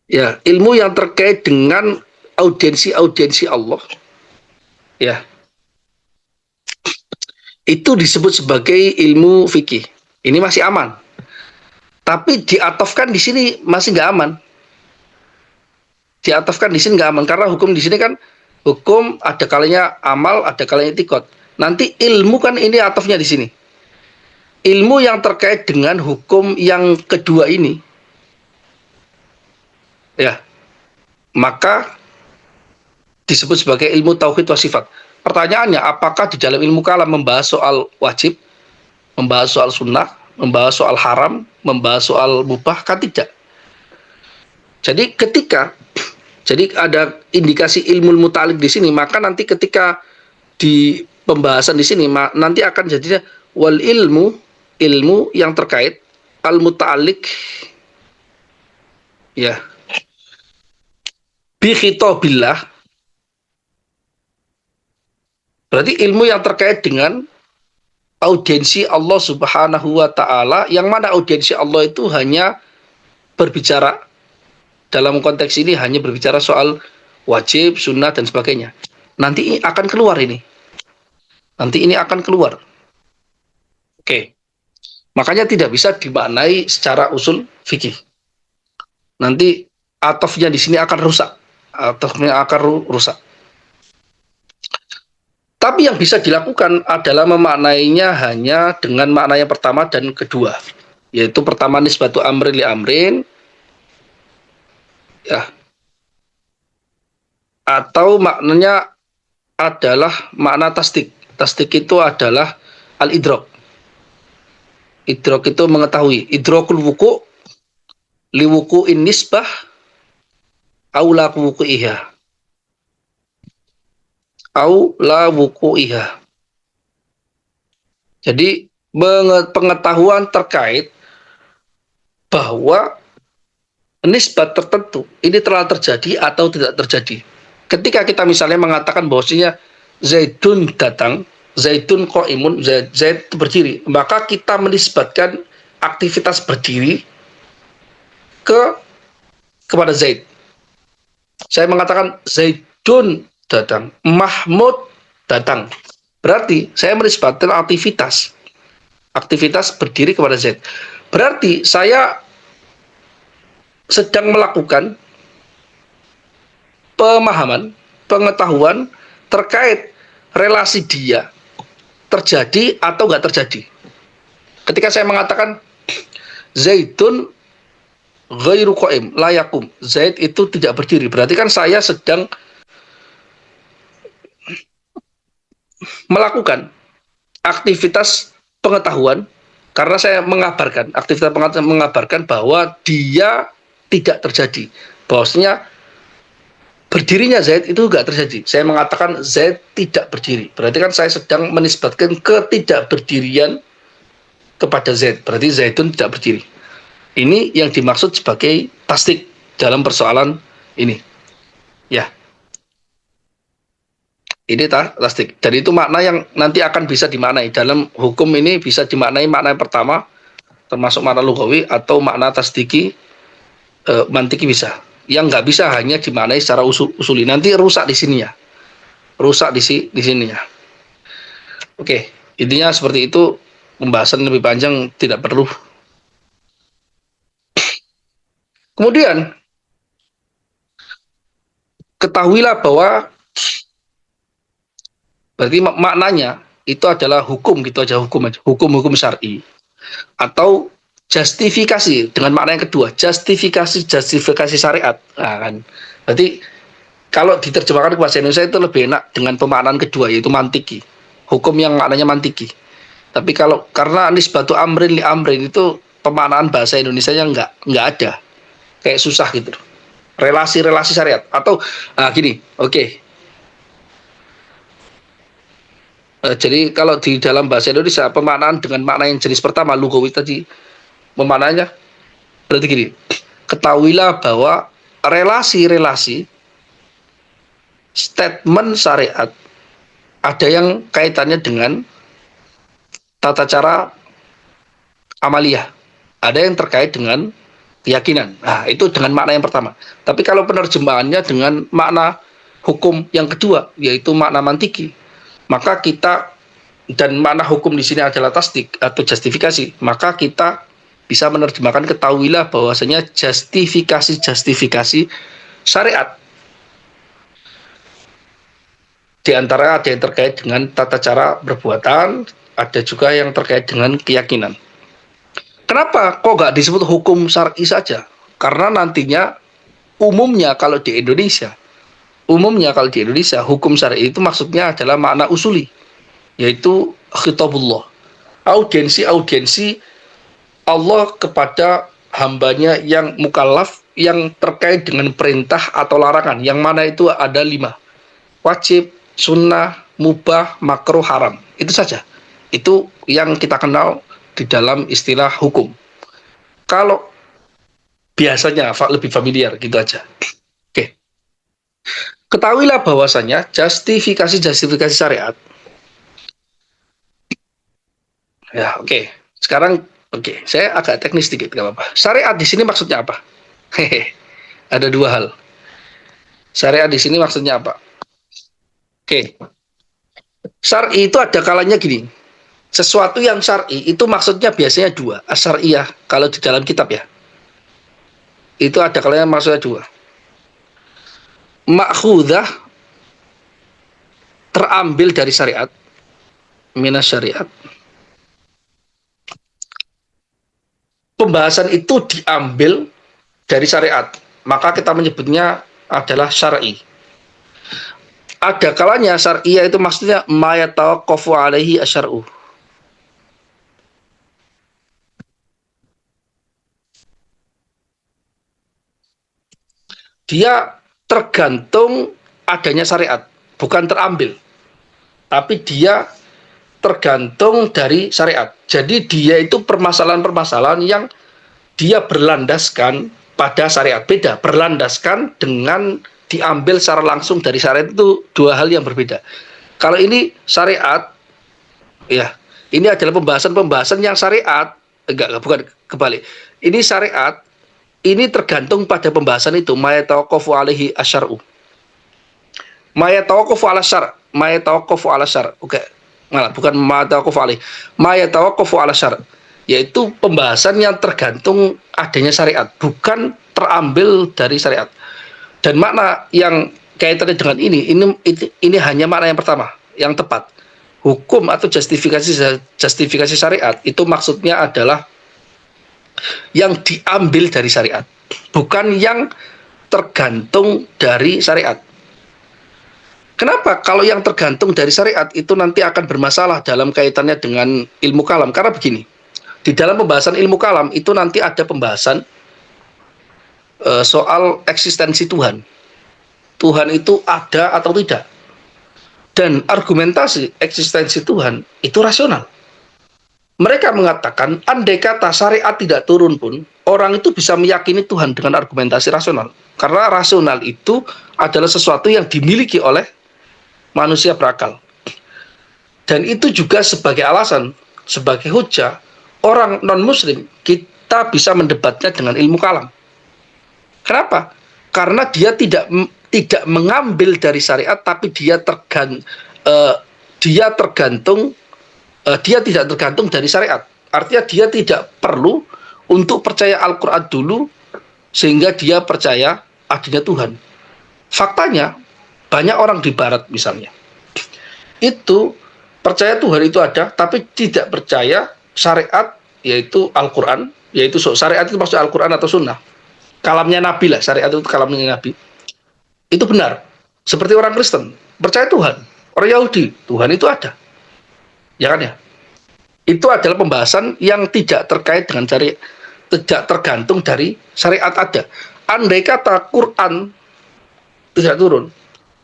Ya, ilmu yang terkait dengan audiensi Allah, ya. Itu disebut sebagai ilmu fikih. Ini masih aman. Tapi diatofkan di sini masih nggak aman. Diatofkan di sini nggak aman karena hukum di sini kan hukum ada kalanya amal, ada kalanya tikot. Nanti ilmu kan ini atofnya di sini. Ilmu yang terkait dengan hukum yang kedua ini, ya, maka disebut sebagai ilmu tauhid wa sifat. Pertanyaannya, apakah di dalam ilmu kalam membahas soal wajib, membahas soal sunnah, membahas soal haram, membahas soal mubah? Kan tidak. Jadi ada indikasi ilmu muta'alliq di sini, maka nanti ketika di pembahasan di sini nanti akan jadinya wal ilmu yang terkait al muta'alliq, ya, bi khitabillah. Berarti ilmu yang terkait dengan audiensi Allah Subhanahu wa taala, yang mana audiensi Allah itu hanya berbicara dalam konteks ini hanya berbicara soal wajib, sunnah dan sebagainya. Nanti akan keluar ini. Nanti ini akan keluar. Oke. Makanya tidak bisa dimaknai secara usul fikih. Nanti atofnya di sini akan rusak. Atofnya akan rusak. Tapi yang bisa dilakukan adalah memaknainya hanya dengan makna yang pertama dan kedua. Yaitu pertama nisbatu amrin li amrin, ya. Atau maknanya adalah makna tasdik. Tasdik itu adalah al-idrok. Idrok itu mengetahui. Idrokul wuku' liwuku'in nisbah aula wuku'iha. Aula wuku'iha. Jadi pengetahuan terkait bahwa nisbat tertentu ini telah terjadi atau tidak terjadi. Ketika kita misalnya mengatakan bahwasanya Zaidun datang, Zaidun qaimun, Zaid berdiri, maka kita menisbatkan aktivitas berdiri kepada Zaid. Saya mengatakan Zaidun datang, Mahmud datang. Berarti saya menisbatkan aktivitas berdiri kepada Zaid. Berarti saya sedang melakukan pengetahuan terkait relasi dia terjadi atau nggak terjadi. Ketika saya mengatakan Zaidun ghairu qaim, la yakum, Zaid itu tidak berdiri, berarti kan saya sedang melakukan aktivitas pengetahuan karena saya mengabarkan bahwa dia tidak terjadi. Bahwasanya berdirinya Zaid itu nggak terjadi. Saya mengatakan Zaid tidak berdiri. Berarti kan saya sedang menisbatkan ketidakberdirian kepada Zaid. Berarti Zaidun tidak berdiri. Ini yang dimaksud sebagai tasdik dalam persoalan ini. Ya, ini tasdik. Dan itu makna yang nanti akan bisa dimaknai. Dalam hukum ini bisa dimaknai makna yang pertama, termasuk makna lugawi atau makna tasdiki, mantiki bisa. Yang nggak bisa hanya dimaknai secara usuli. Nanti rusak di sininya. Rusak di sininya. Oke, intinya seperti itu. Pembahasan lebih panjang tidak perlu. Kemudian ketahuilah bahwa berarti maknanya itu adalah hukum gitu aja, hukum syar'i atau justifikasi dengan makna yang kedua, justifikasi syariat. Nah, kan berarti kalau diterjemahkan ke bahasa Indonesia itu lebih enak dengan pemaknaan kedua, yaitu mantiki, hukum yang maknanya mantiki. Tapi kalau karena nisbatu amrin li amrin itu pemaknaan bahasa Indonesia nya nggak ada, kayak susah gitu, relasi-relasi syariat atau gini, oke. Jadi kalau di dalam bahasa Indonesia pemaknaan dengan makna yang jenis pertama lugawi tadi, pemaknaannya berarti gini, ketahuilah bahwa relasi-relasi statement syariat ada yang kaitannya dengan tata cara amaliyah, ada yang terkait dengan keyakinan. Nah, itu dengan makna yang pertama. Tapi kalau penerjemahannya dengan makna hukum yang kedua, yaitu makna mantiki, maka kita, dan makna hukum di sini adalah tasdik atau justifikasi, maka kita bisa menerjemahkan ketahuilah bahwasanya justifikasi syariat di antara ada yang terkait dengan tata cara perbuatan, ada juga yang terkait dengan keyakinan. Kenapa kok nggak disebut hukum syar'i saja? Karena nantinya umumnya kalau di Indonesia hukum syar'i itu maksudnya adalah makna usuli, yaitu khitabullah, audiensi Allah kepada hambanya yang mukallaf yang terkait dengan perintah atau larangan, yang mana itu ada 5, wajib, sunnah, mubah, makruh, haram. Itu saja. Itu yang kita kenal di dalam istilah hukum. Kalau biasanya lebih familiar gitu aja. Oke. Ketahuilah bahwasanya justifikasi syariat. Ya, oke. Sekarang saya agak teknis sedikit, nggak apa-apa. Syariat di sini maksudnya apa? Hehe. Ada 2 hal. Syariat di sini maksudnya apa? Oke. Syar'i itu ada kalanya gini. Sesuatu yang syar'i itu maksudnya biasanya 2. Asyariyah kalau di dalam kitab ya. Itu ada kalanya maksudnya 2. Ma'khudzah terambil dari syariat, minas syariat. Pembahasan itu diambil dari syariat, maka kita menyebutnya adalah syar'i. Ada kalanya syar'iyah itu maksudnya ma yatawaqqafu alaihi asyar'u. Dia tergantung adanya syariat, bukan terambil, tapi dia tergantung dari syariat. Jadi dia itu permasalahan-permasalahan yang dia berlandaskan pada syariat. Beda, berlandaskan dengan diambil secara langsung dari syariat itu 2 hal yang berbeda. Kalau ini syariat, ya, ini adalah pembahasan yang syariat, bukan kebalik. Ini syariat, ini tergantung pada pembahasan itu, ma yatawaqqafu alaihi asyar'u. Ma yatawaqqafu ala syar', ma yatawaqqafu ala syar'. Oke. Malah bukan ma yatawaqqafu alaihi. Ma yatawaqqafu ala syar', yaitu pembahasan yang tergantung adanya syariat, bukan terambil dari syariat. Dan makna yang kaitannya dengan ini hanya makna yang pertama, yang tepat. Hukum atau justifikasi syariat itu maksudnya adalah yang diambil dari syariat, bukan yang tergantung dari syariat. Kenapa? Kalau yang tergantung dari syariat itu nanti akan bermasalah dalam kaitannya dengan ilmu kalam. Karena begini, di dalam pembahasan ilmu kalam itu nanti ada pembahasan soal eksistensi Tuhan. Tuhan itu ada atau tidak. Dan argumentasi eksistensi Tuhan itu rasional. Mereka mengatakan, andai kata syariat tidak turun pun, orang itu bisa meyakini Tuhan dengan argumentasi rasional. Karena rasional itu adalah sesuatu yang dimiliki oleh manusia berakal. Dan itu juga sebagai alasan, sebagai hujah, orang non-muslim, kita bisa mendebatnya dengan ilmu kalam. Kenapa? Karena dia tidak mengambil dari syariat, tapi dia tergantung dia tidak tergantung dari syariat. Artinya dia tidak perlu untuk percaya Al-Quran dulu sehingga dia percaya adanya Tuhan. Faktanya, banyak orang di barat misalnya, itu percaya Tuhan itu ada, tapi tidak percaya syariat, yaitu Al-Quran, yaitu syariat itu maksudnya Al-Quran atau Sunnah. Kalamnya Nabi lah, syariat itu kalamnya Nabi. Itu benar. Seperti orang Kristen, percaya Tuhan. Orang Yahudi, Tuhan itu ada. Ya kan ya? Itu adalah pembahasan yang tidak terkait dengan tidak tergantung dari syariat ada. Andai kata Quran tidak turun,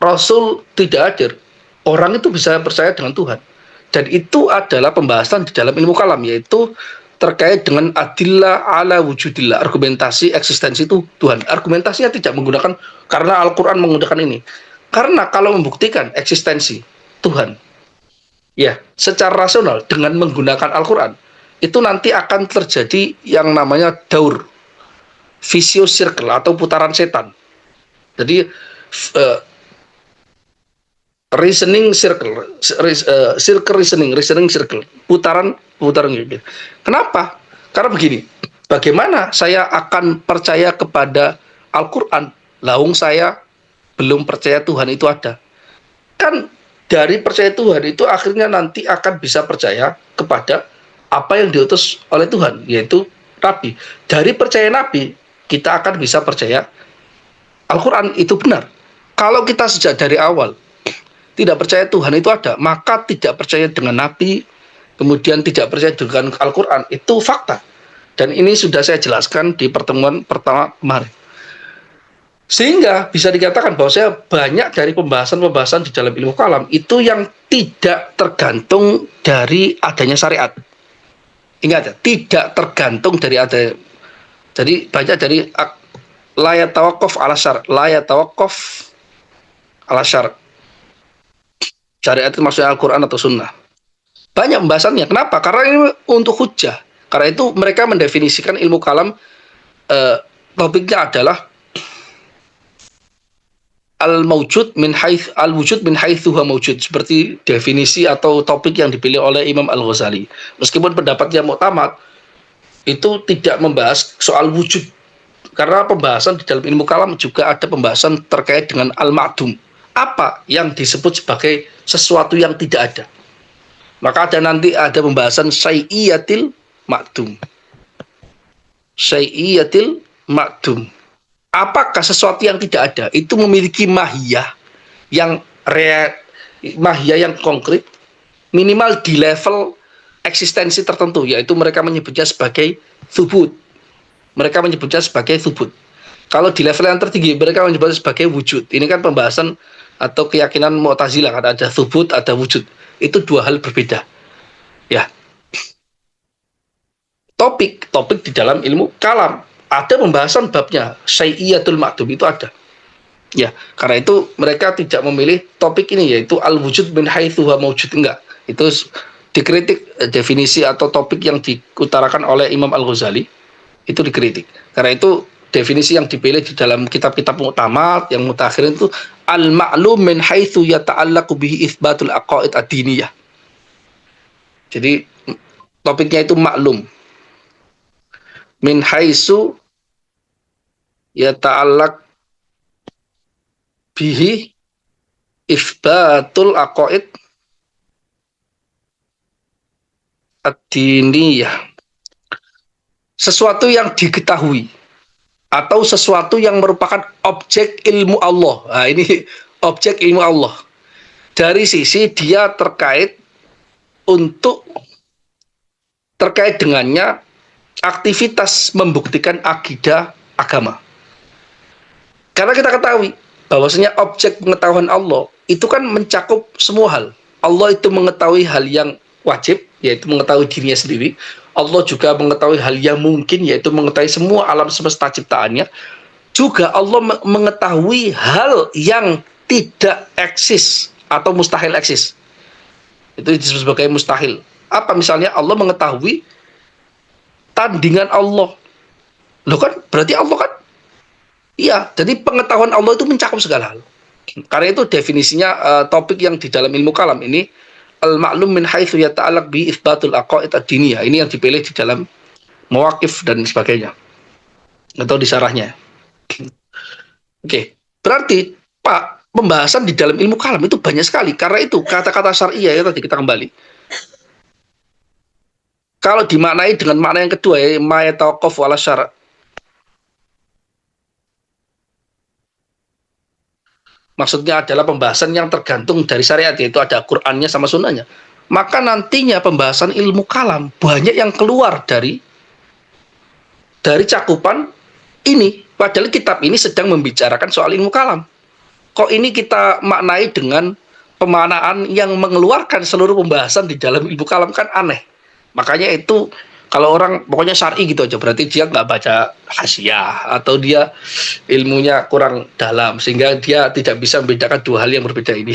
Rasul tidak hadir, orang itu bisa percaya dengan Tuhan. Dan itu adalah pembahasan di dalam ilmu kalam, yaitu terkait dengan adillah ala wujudillah, argumentasi eksistensi itu Tuhan. Argumentasinya tidak menggunakan karena Al-Quran menggunakan ini. Karena kalau membuktikan eksistensi Tuhan, ya, secara rasional dengan menggunakan Al-Quran, itu nanti akan terjadi yang namanya daur, vicious circle atau putaran setan. Jadi reasoning circle, circle reasoning circle, putaran gitu. Kenapa? Karena begini, bagaimana saya akan percaya kepada Al-Quran, laung saya belum percaya Tuhan itu ada. Kan dari percaya Tuhan itu akhirnya nanti akan bisa percaya kepada apa yang diutus oleh Tuhan, yaitu Nabi. Dari percaya Nabi, kita akan bisa percaya Al-Quran itu benar. Kalau kita sejak dari awal tidak percaya Tuhan itu ada, maka tidak percaya dengan Nabi, kemudian tidak percaya dengan Al-Quran, itu fakta. Dan ini sudah saya jelaskan di pertemuan pertama kemarin. Sehingga bisa dikatakan bahwa saya banyak dari pembahasan-pembahasan di dalam ilmu kalam itu yang tidak tergantung dari adanya syariat. Ingat ya, tidak tergantung dari ada. Jadi banyak dari la yatawaqqaf ala syar', la yatawaqqaf ala syar'. Syariat itu maksudnya Al-Quran atau Sunnah. Banyak pembahasannya. Kenapa? Karena ini untuk hujah. Karena itu mereka mendefinisikan ilmu kalam, topiknya adalah al-mawjud min haitsu huwa mawjud, seperti definisi atau topik yang dipilih oleh Imam Al-Ghazali. Meskipun pendapatnya Mu'tamad itu tidak membahas soal wujud, karena pembahasan di dalam ilmu kalam juga ada pembahasan terkait dengan al-ma'dum, apa yang disebut sebagai sesuatu yang tidak ada. Maka nanti ada pembahasan syai'iyatil ma'dum. Syai'iyatil ma'dum. Apakah sesuatu yang tidak ada itu memiliki mahiyah yang konkret, minimal di level eksistensi tertentu, yaitu mereka menyebutnya sebagai thubut. Mereka menyebutnya sebagai thubut. Kalau di level yang tertinggi mereka menyebutnya sebagai wujud. Ini kan pembahasan atau keyakinan Mu'tazilah, ada thubut, ada wujud. Itu dua hal berbeda. Ya. Topik di dalam ilmu kalam ada pembahasan babnya, syai'iyatul ma'dum itu ada. Ya, karena itu mereka tidak memilih topik ini, yaitu al-wujud min haitsu huwa mawjud, enggak. Itu dikritik definisi atau topik yang diutarakan oleh Imam Al-Ghazali, itu dikritik. Karena itu definisi yang dipilih di dalam kitab-kitab Mu'tamad yang mutakhirin itu al-ma'lum min haitsu yata'allaqu bihi itsbatul aqaid ad-diniyah. Jadi topiknya itu maklum. Min haitsu yata'allaq bihi itsbatul aqaid ad-diniyah. Sesuatu yang diketahui atau sesuatu yang merupakan objek ilmu Allah. Nah, ini objek ilmu Allah. Dari sisi dia terkait dengannya aktivitas membuktikan akidah agama. Karena kita ketahui bahwasanya objek pengetahuan Allah itu kan mencakup semua hal. Allah itu mengetahui hal yang wajib, yaitu mengetahui dirinya sendiri. Allah juga mengetahui hal yang mungkin, yaitu mengetahui semua alam semesta ciptaannya. Juga Allah mengetahui hal yang tidak eksis atau mustahil eksis. Itu disebut sebagai mustahil. Apa misalnya Allah mengetahui tandingan Allah. Loh kan berarti Allah kan, iya, jadi pengetahuan Allah itu mencakup segala hal. Karena itu definisinya topik yang di dalam ilmu kalam ini al-ma'lum min haitsu yata'allaq bi itsbatul aqaid ad-diniyah. Ini yang dipilih di dalam mawaqif dan sebagainya. Atau di syarahnya. Oke. Berarti Pak, pembahasan di dalam ilmu kalam itu banyak sekali. Karena itu kata-kata syariah ya tadi kita kembali. Kalau dimaknai dengan makna yang kedua ya ma yatawaqqaf wala syara'. Maksudnya adalah pembahasan yang tergantung dari syariat, yaitu ada Qur'annya sama sunnahnya. Maka nantinya pembahasan ilmu kalam banyak yang keluar dari cakupan ini. Padahal kitab ini sedang membicarakan soal ilmu kalam. Kok ini kita maknai dengan pemaknaan yang mengeluarkan seluruh pembahasan di dalam ilmu kalam, kan aneh. Makanya itu kalau orang pokoknya syar'i gitu aja, berarti dia nggak baca hasyiah atau dia ilmunya kurang dalam sehingga dia tidak bisa membedakan dua hal yang berbeda ini.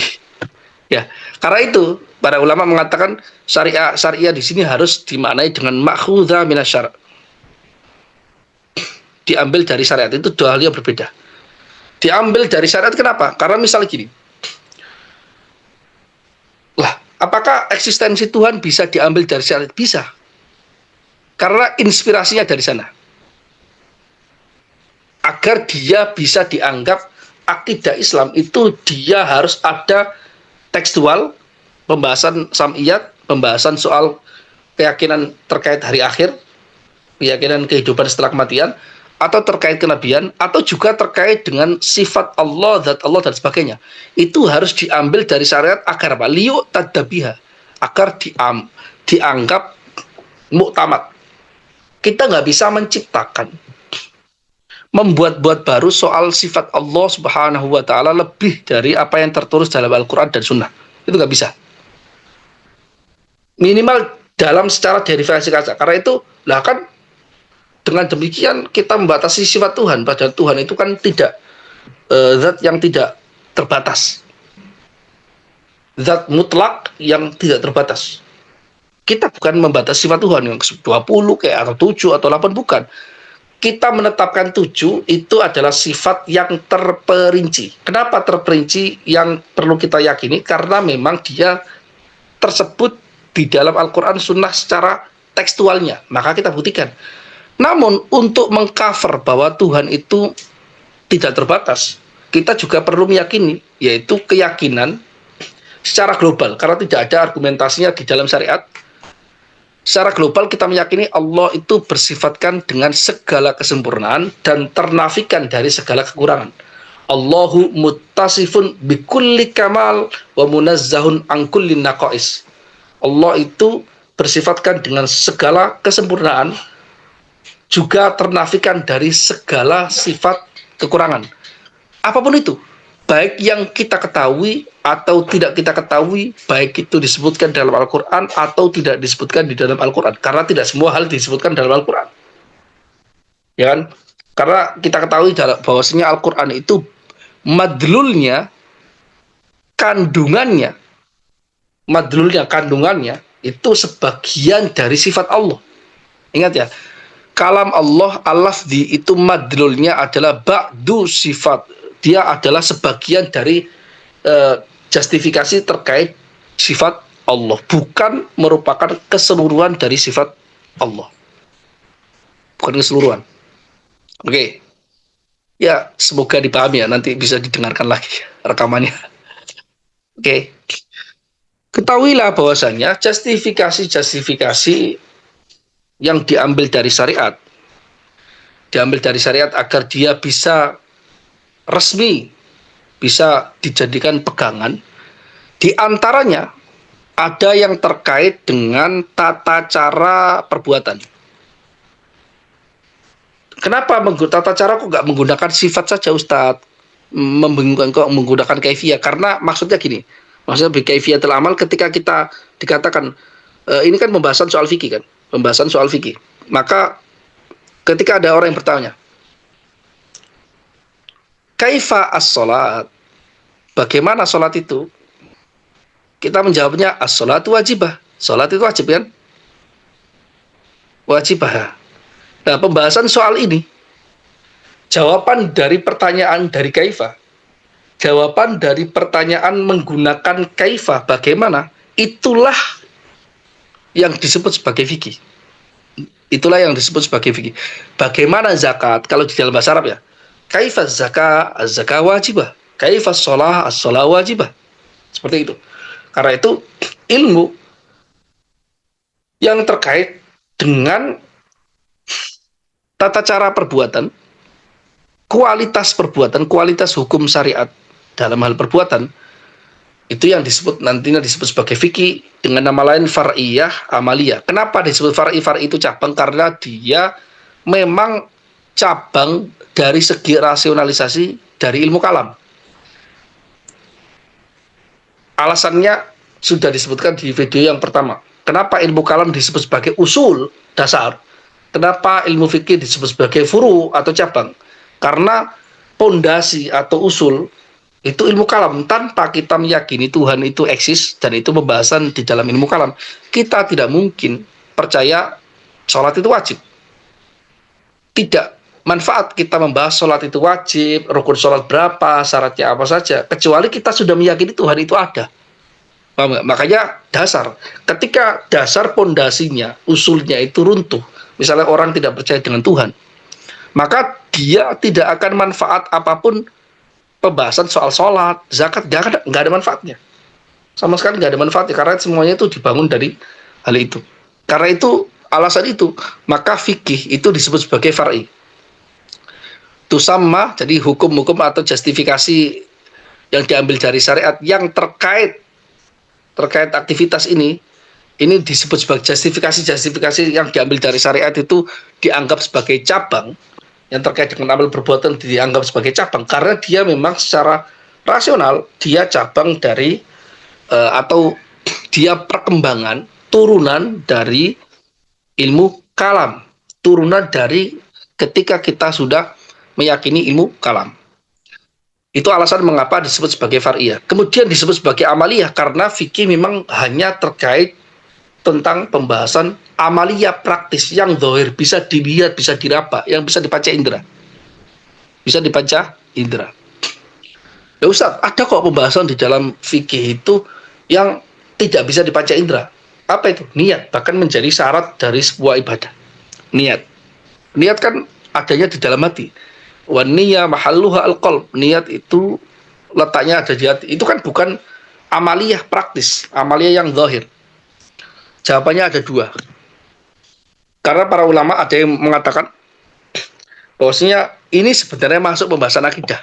Ya, karena itu para ulama mengatakan syariah di sini harus dimaknai dengan ma'khudha minasyar'. Diambil dari syariat, itu dua hal yang berbeda. Diambil dari syariat kenapa? Karena misalnya gini. Lah, apakah eksistensi Tuhan bisa diambil dari syariat? Bisa. Karena inspirasinya dari sana. Agar dia bisa dianggap akidah Islam itu dia harus ada tekstual, pembahasan sam'iyat, pembahasan soal keyakinan terkait hari akhir, keyakinan kehidupan setelah kematian, atau terkait kenabian, atau juga terkait dengan sifat Allah, zat Allah, dan sebagainya. Itu harus diambil dari syariat agar apa? Liu tadabiha, agar dianggap muktamad. Kita nggak bisa menciptakan, membuat-buat baru soal sifat Allah Subhanahu wa Ta'ala lebih dari apa yang tertulis dalam Al-Quran dan Sunnah. Itu nggak bisa. Minimal dalam secara derivasi saja. Karena itu, lah kan dengan demikian kita membatasi sifat Tuhan. Padahal Tuhan itu kan tidak zat yang tidak terbatas. Zat mutlak yang tidak terbatas. Kita bukan membatasi sifat Tuhan yang 20 kayak atau 7 atau 8, bukan. Kita menetapkan 7 itu adalah sifat yang terperinci. Kenapa terperinci yang perlu kita yakini? Karena memang dia tersebut di dalam Al-Quran Sunnah secara tekstualnya. Maka kita buktikan. Namun untuk mengcover bahwa Tuhan itu tidak terbatas, kita juga perlu meyakini, yaitu keyakinan secara global. Karena tidak ada argumentasinya di dalam syariat. Secara global kita meyakini Allah itu bersifatkan dengan segala kesempurnaan dan ternafikan dari segala kekurangan. Allahu muttasifun bikulli kamal wa munazzahun an kulli naqais. Allah itu bersifatkan dengan segala kesempurnaan, juga ternafikan dari segala sifat kekurangan. Apapun itu, baik yang kita ketahui atau tidak kita ketahui, baik itu disebutkan dalam Al-Quran atau tidak disebutkan di dalam Al-Quran. Karena tidak semua hal disebutkan dalam Al-Quran. Ya kan? Karena kita ketahui bahwasanya Al-Quran itu madlulnya, kandungannya itu sebagian dari sifat Allah. Ingat ya, kalam Allah al-lafzi itu madlulnya adalah ba'du sifat. Dia adalah sebagian dari justifikasi terkait sifat Allah, bukan merupakan keseluruhan dari sifat Allah. Bukan keseluruhan. Oke. Ya, semoga dipahami ya, nanti bisa didengarkan lagi rekamannya. Oke. Ketahuilah bahwasannya justifikasi yang diambil dari syariat agar dia bisa resmi, bisa dijadikan pegangan. Di antaranya ada yang terkait dengan tata cara perbuatan. Kenapa tata cara kok nggak menggunakan sifat saja, Ustadz? membingungkan kok menggunakan kaifiyah, karena maksudnya gini, maksudnya kaifiyah amal ketika kita dikatakan ini kan pembahasan soal fikih kan, pembahasan soal fikih. Maka ketika ada orang yang bertanya, kaifa as-salat? Bagaimana salat itu? Kita menjawabnya as-salatu wajibah. Salat itu wajib kan? Wajibah. Nah, pembahasan soal ini, jawaban dari pertanyaan dari kaifa, jawaban dari pertanyaan menggunakan kaifa bagaimana, itulah yang disebut sebagai fikih. Itulah yang disebut sebagai fikih. Bagaimana zakat? Kalau di dalam bahasa Arab ya, kaifa zakat, az-zakat wajibah. Kaifa sholah, as-sholah wajibah. Seperti itu. Karena itu ilmu yang terkait dengan tata cara perbuatan, kualitas hukum syariat dalam hal perbuatan, itu yang disebut nantinya disebut sebagai fikih, dengan nama lain far'iyah, amaliyah. Kenapa disebut far'i? Far'i itu cabang karena dia memang cabang dari segi rasionalisasi dari ilmu kalam. Alasannya sudah disebutkan di video yang pertama. Kenapa ilmu kalam disebut sebagai usul dasar? Kenapa ilmu fikih disebut sebagai furu atau cabang? Karena pondasi atau usul itu ilmu kalam. Tanpa kita meyakini Tuhan itu eksis dan itu pembahasan di dalam ilmu kalam, kita tidak mungkin percaya sholat itu wajib. Tidak manfaat kita membahas sholat itu wajib, rukun sholat berapa, syaratnya apa saja, kecuali kita sudah meyakini Tuhan itu ada. Makanya dasar, ketika dasar pondasinya, usulnya itu runtuh, misalnya orang tidak percaya dengan Tuhan, maka dia tidak akan manfaat apapun pembahasan soal sholat, zakat, nggak ada manfaatnya. Sama sekali nggak ada manfaatnya, karena semuanya itu dibangun dari hal itu. Karena itu, alasan itu, maka fikih itu disebut sebagai far'i. Itu sama, jadi hukum-hukum atau justifikasi yang diambil dari syariat yang terkait aktivitas ini disebut sebagai justifikasi yang diambil dari syariat itu dianggap sebagai cabang, yang terkait dengan amal perbuatan dianggap sebagai cabang karena dia memang secara rasional dia cabang dari atau dia perkembangan turunan dari ilmu kalam, turunan dari ketika kita sudah meyakini ilmu kalam. Itu alasan mengapa disebut sebagai far'iyah. Kemudian disebut sebagai amaliyah karena fikih memang hanya terkait tentang pembahasan amaliyah praktis yang zahir, bisa dilihat, bisa diraba, yang bisa dipanca indera. Bisa dipanca indera. Ya Ustaz, ada kok pembahasan di dalam fikih itu yang tidak bisa dipanca indera. Apa itu? Niat, bahkan menjadi syarat dari sebuah ibadah. Niat. Niat kan adanya di dalam hati. Wan niyya mahalluha al-qalb. Niat itu letaknya ada di hati. Itu kan bukan amaliyah praktis, amaliyah yang zahir. Jawabannya ada dua. Karena para ulama ada yang mengatakan bahwasanya ini sebenarnya masuk pembahasan akidah,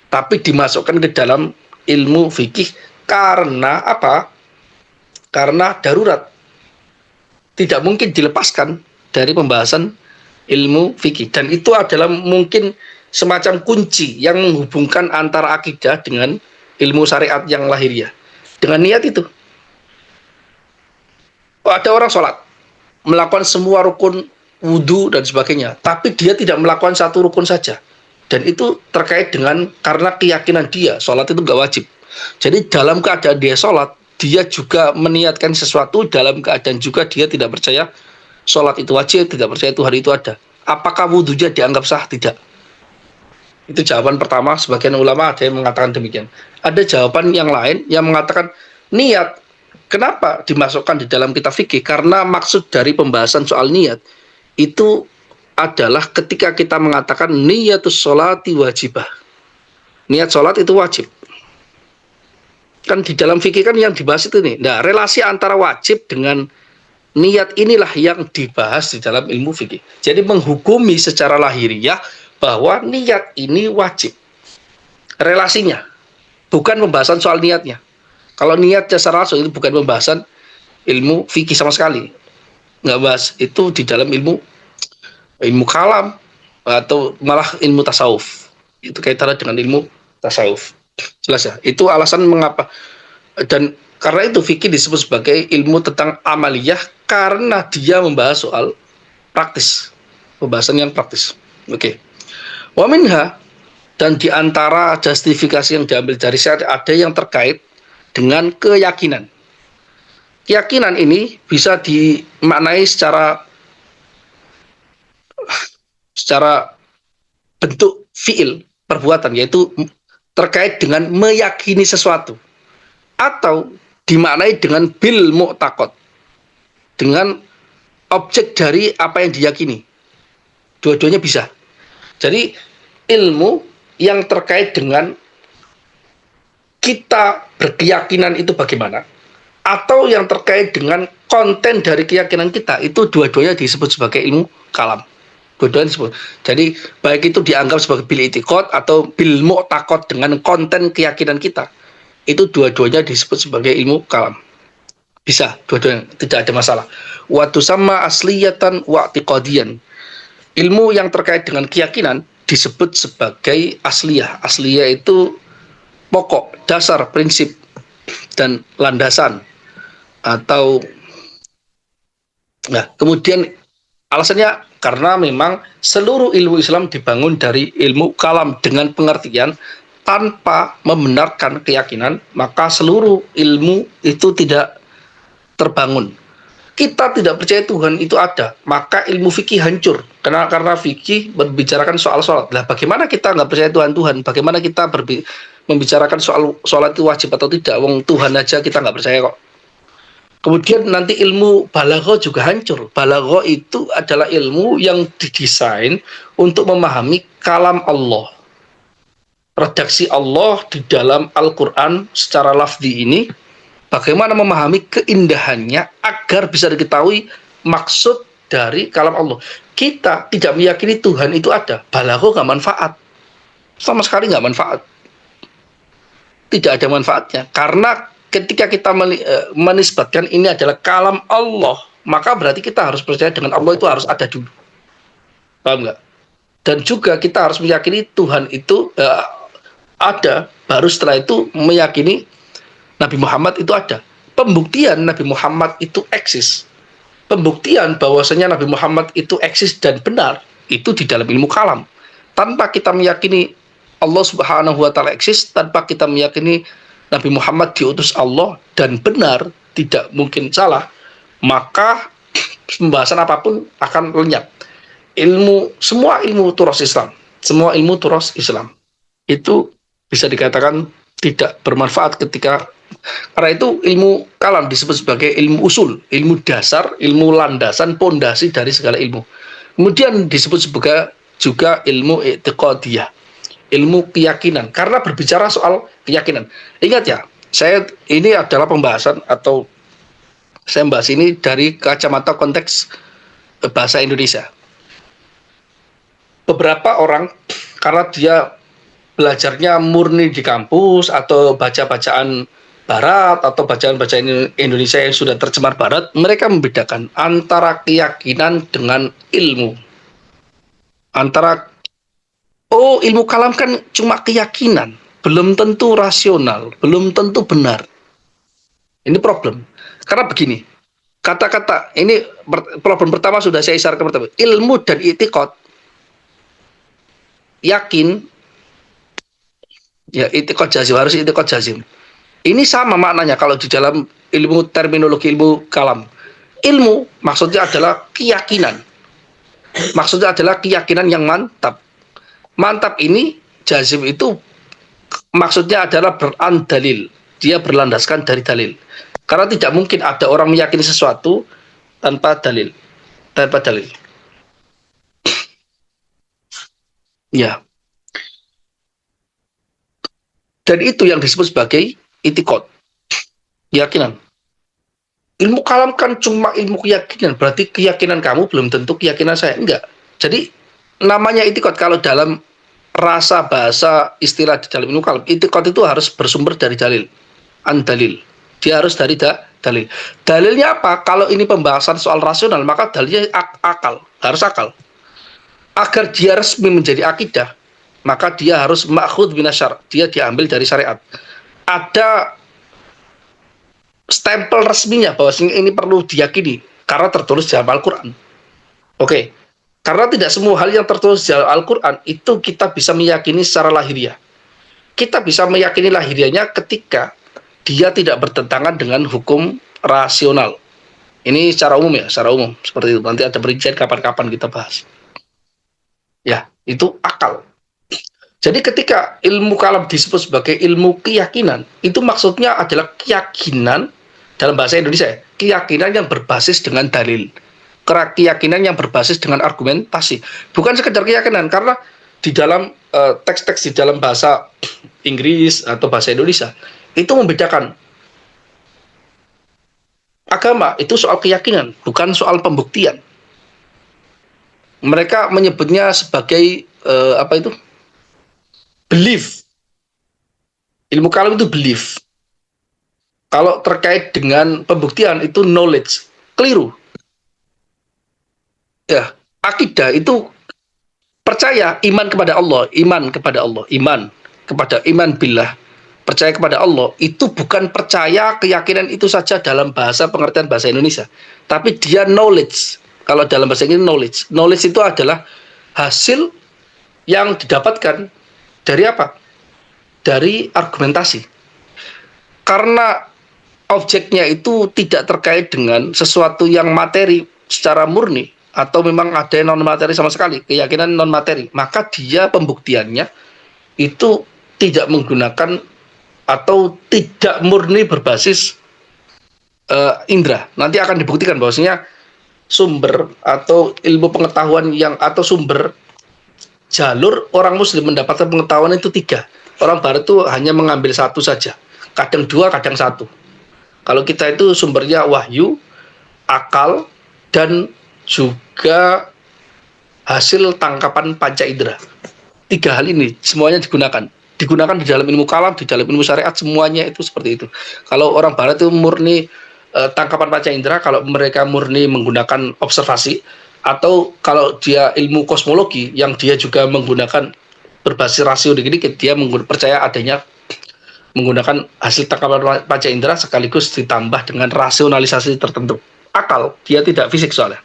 tapi dimasukkan ke dalam ilmu fikih karena apa? Karena darurat. Tidak mungkin dilepaskan dari pembahasan ilmu fikih, dan itu adalah mungkin semacam kunci yang menghubungkan antara akidah dengan ilmu syariat yang lahiriah dengan niat itu. Ada orang sholat melakukan semua rukun wudhu dan sebagainya, tapi dia tidak melakukan satu rukun saja, dan itu terkait dengan karena keyakinan dia sholat itu nggak wajib. Jadi dalam keadaan dia sholat, dia juga meniatkan sesuatu, dalam keadaan juga dia tidak percaya sholat itu wajib, tidak percaya Tuhan itu ada. Apakah wudhunya dianggap sah? Tidak. Itu jawaban pertama. Sebagian ulama ada yang mengatakan demikian. Ada jawaban yang lain yang mengatakan niat. Kenapa dimasukkan di dalam kitab fikih? Karena maksud dari pembahasan soal niat itu adalah ketika kita mengatakan niatus sholati wajibah. Niat sholat itu wajib. Kan di dalam fikih kan yang dibahas itu nih. Nah, relasi antara wajib dengan niat inilah yang dibahas di dalam ilmu fikih. Jadi menghukumi secara lahiriah bahwa niat ini wajib. Relasinya, bukan pembahasan soal niatnya. Kalau niatnya secara langsung itu bukan pembahasan ilmu fikih sama sekali. Nggak bahas itu di dalam ilmu kalam atau malah ilmu tasawuf. Itu kaitannya dengan ilmu tasawuf. Jelas ya? Itu alasan mengapa. Dan karena itu fikih disebut sebagai ilmu tentang amaliyah karena dia membahas soal praktis. Pembahasan yang praktis. Oke. Wa minha, dan di antara justifikasi yang diambil dari syariat ada yang terkait dengan keyakinan. Keyakinan ini bisa dimaknai secara bentuk fiil, perbuatan, yaitu terkait dengan meyakini sesuatu, atau dimaknai dengan bil mu'taqad, dengan objek dari apa yang diyakini. Dua-duanya bisa. Jadi ilmu yang terkait dengan kita berkeyakinan itu bagaimana, atau yang terkait dengan konten dari keyakinan kita, itu dua-duanya disebut sebagai ilmu kalam. Dua-duanya disebut. Jadi baik itu dianggap sebagai bil itikad atau bil mu'taqad dengan konten keyakinan kita, itu dua-duanya disebut sebagai ilmu kalam. Bisa, dua-duanya, tidak ada masalah. Wa tusamma asliyatan wa i'tiqadiyan. Ilmu yang terkait dengan keyakinan disebut sebagai asliyah. Asliyah itu pokok, dasar, prinsip, dan landasan. Atau, nah, kemudian alasannya karena memang seluruh ilmu Islam dibangun dari ilmu kalam dengan pengertian tanpa membenarkan keyakinan, maka seluruh ilmu itu tidak terbangun. Kita tidak percaya Tuhan itu ada, maka ilmu fikih hancur. Karena fikih membicarakan soal sholat. Nah, bagaimana kita nggak percaya Tuhan? Bagaimana kita membicarakan soal sholat itu wajib atau tidak? Wong Tuhan aja kita nggak percaya kok. Kemudian nanti ilmu balaghah juga hancur. Balaghah itu adalah ilmu yang didesain untuk memahami kalam Allah. Redaksi Allah di dalam Al-Quran secara lafzi ini, bagaimana memahami keindahannya agar bisa diketahui maksud dari kalam Allah. Kita tidak meyakini Tuhan itu ada. Balaghah nggak manfaat. Sama sekali nggak manfaat. Tidak ada manfaatnya. Karena ketika kita menisbatkan ini adalah kalam Allah, maka berarti kita harus percaya dengan Allah itu harus ada dulu. Paham nggak? Dan juga kita harus meyakini Tuhan itu ada, baru setelah itu meyakini Nabi Muhammad itu ada. Pembuktian Nabi Muhammad itu eksis, pembuktian bahwasanya Nabi Muhammad itu eksis dan benar, itu di dalam ilmu kalam. Tanpa kita meyakini Allah Subhanahu wa taala eksis, tanpa kita meyakini Nabi Muhammad diutus Allah dan benar, tidak mungkin salah, maka pembahasan apapun akan lenyap. Semua ilmu turas Islam, semua ilmu turas Islam itu bisa dikatakan tidak bermanfaat karena itu ilmu kalam disebut sebagai ilmu usul, ilmu dasar, ilmu landasan, pondasi dari segala ilmu. Kemudian disebut sebagai juga ilmu i'tiqadiyah, ilmu keyakinan, karena berbicara soal keyakinan. Ingat ya, ini adalah pembahasan atau saya membahas ini dari kacamata konteks bahasa Indonesia. Beberapa orang karena dia belajarnya murni di kampus atau baca-bacaan barat atau bacaan-bacaan Indonesia yang sudah tercemar barat, mereka membedakan antara keyakinan dengan ilmu. Ilmu kalam kan cuma keyakinan, belum tentu rasional, belum tentu benar. Ini problem. Karena begini, kata-kata ini problem pertama sudah saya isyaratkan pertama. Ilmu dan i'tiqad, yakin, ya i'tiqad jazim, harus i'tiqad jazim. Ini sama maknanya kalau di dalam ilmu terminologi ilmu kalam. Ilmu maksudnya adalah keyakinan. Maksudnya adalah keyakinan yang mantap. Mantap ini, jazim itu maksudnya adalah berandalil. Dia berlandaskan dari dalil. Karena tidak mungkin ada orang meyakini sesuatu tanpa dalil. Tanpa dalil. Ya. Dan itu yang disebut sebagai i'tiqad, keyakinan. Ilmu kalam kan cuma ilmu keyakinan, berarti keyakinan kamu belum tentu keyakinan saya. Enggak. Jadi namanya i'tiqad kalau dalam rasa bahasa istilah di dalam ilmu kalam, i'tiqad itu harus bersumber dari dalil, an-dalil. Dia harus dari dalil. Dalilnya apa? Kalau ini pembahasan soal rasional, maka dalilnya akal, harus akal. Agar dia resmi menjadi akidah, maka dia harus ma'khudh binasyar, dia diambil dari syariat. Ada stempel resminya bahwa ini perlu diyakini karena tertulis dalam Al-Quran. Oke, karena tidak semua hal yang tertulis dalam Al-Quran itu kita bisa meyakini secara lahiriah. Kita bisa meyakini lahiriahnya ketika dia tidak bertentangan dengan hukum rasional. Ini secara umum ya, secara umum seperti itu. Nanti ada perincian kapan-kapan kita bahas. Ya, itu akal. Jadi ketika ilmu kalam disebut sebagai ilmu keyakinan, itu maksudnya adalah keyakinan dalam bahasa Indonesia, keyakinan yang berbasis dengan dalil, keyakinan yang berbasis dengan argumentasi, bukan sekedar keyakinan. Karena di dalam teks-teks di dalam bahasa Inggris atau bahasa Indonesia itu membedakan agama itu soal keyakinan, bukan soal pembuktian. Mereka menyebutnya sebagai apa itu? Belief. Ilmu kalam itu belief. Kalau terkait dengan pembuktian itu knowledge. Keliru. Ya, akidah itu percaya, iman kepada Allah, iman kepada Allah, iman billah, percaya kepada Allah, itu bukan percaya keyakinan itu saja dalam bahasa pengertian bahasa Indonesia, tapi dia knowledge. Kalau dalam bahasa Inggris knowledge itu adalah hasil yang didapatkan dari apa? Dari argumentasi. Karena objeknya itu tidak terkait dengan sesuatu yang materi secara murni, atau memang ada yang non materi sama sekali, keyakinan non materi, maka dia pembuktiannya itu tidak menggunakan atau tidak murni berbasis indera. Nanti akan dibuktikan bahwasanya sumber atau ilmu pengetahuan yang atau sumber jalur orang muslim mendapatkan pengetahuan itu 3. Orang barat itu hanya mengambil 1 saja, kadang 2, kadang 1. Kalau kita itu sumbernya wahyu, akal, dan juga hasil tangkapan panca indera. 3 hal ini semuanya digunakan di dalam ilmu kalam, di dalam ilmu syariat, semuanya itu seperti itu. Kalau orang barat itu murni tangkapan panca indera, kalau mereka murni menggunakan observasi, atau kalau dia ilmu kosmologi yang dia juga menggunakan berbasis rasio dikit-dikit, dia percaya adanya menggunakan hasil tangkapan panca indera sekaligus ditambah dengan rasionalisasi tertentu. Akal, dia tidak fisik soalnya.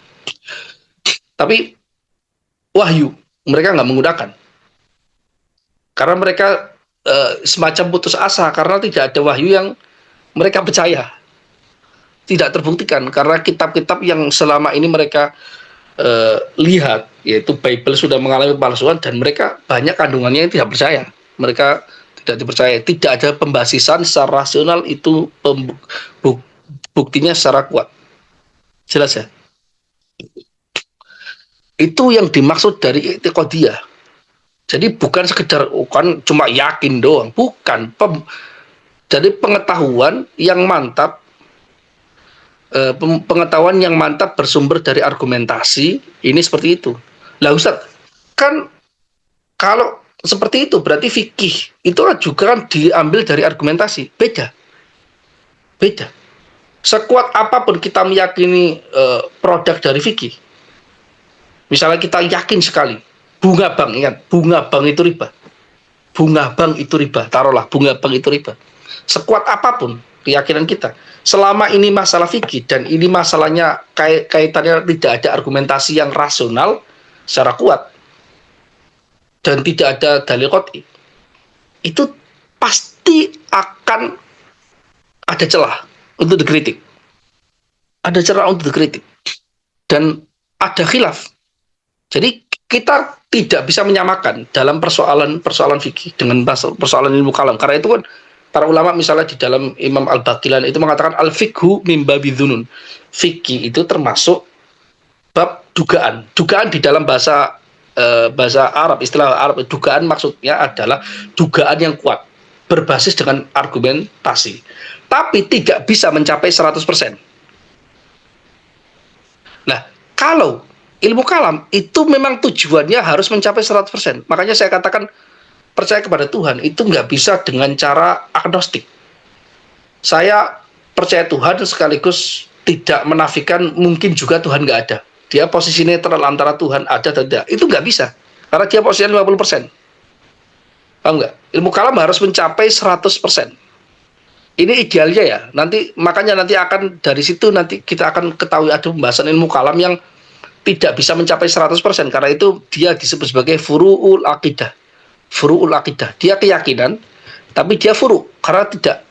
Tapi wahyu, mereka nggak menggunakan. Karena mereka semacam putus asa, karena tidak ada wahyu yang mereka percaya. Tidak terbuktikan, karena kitab-kitab yang selama ini mereka lihat, yaitu Bible, sudah mengalami palsuan, dan mereka banyak kandungannya yang tidak percaya. Mereka tidak dipercaya, tidak ada pembasisan secara rasional, itu buktinya secara kuat. Jelas ya? Itu yang dimaksud dari i'tiqadiyah. Jadi bukan sekedar kan cuma yakin doang, bukan. Jadi pengetahuan yang mantap, pengetahuan yang mantap bersumber dari argumentasi, ini seperti itu. Lah Ustaz, kan kalau seperti itu berarti fikih itu juga kan diambil dari argumentasi. Beda. Sekuat apapun kita meyakini produk dari fikih, misalnya kita yakin sekali bunga bank, ingat, bunga bank itu riba. Bunga bank itu riba, taruhlah bunga bank itu riba. Sekuat apapun keyakinan kita, selama ini masalah fikih dan ini masalahnya kaitannya tidak ada argumentasi yang rasional secara kuat dan tidak ada dalil qot'i, itu pasti akan ada celah untuk dikritik. Ada celah untuk dikritik. Dan ada khilaf. Jadi kita tidak bisa menyamakan dalam persoalan fikih dengan persoalan ilmu kalam. Karena itu kan para ulama misalnya di dalam Imam Al-Baqilan itu mengatakan al-fiqhu min babi dzunun. Fikih itu termasuk bab dugaan. Dugaan di dalam bahasa Arab, istilah Arab, dugaan maksudnya adalah dugaan yang kuat berbasis dengan argumentasi. Tapi tidak bisa mencapai 100%. Nah, kalau ilmu kalam itu memang tujuannya harus mencapai 100%. Makanya saya katakan percaya kepada Tuhan itu nggak bisa dengan cara agnostik. Saya percaya Tuhan sekaligus tidak menafikan mungkin juga Tuhan nggak ada. Dia posisi netral antara Tuhan ada dan tidak. Itu nggak bisa. Karena dia posisinya 50%. Paham nggak? Ilmu kalam harus mencapai 100%. Ini idealnya ya. Makanya nanti akan dari situ nanti kita akan ketahui ada pembahasan ilmu kalam yang tidak bisa mencapai 100% karena itu dia disebut sebagai furu'ul aqidah. Furu'ul aqidah. Dia keyakinan tapi dia furu karena tidak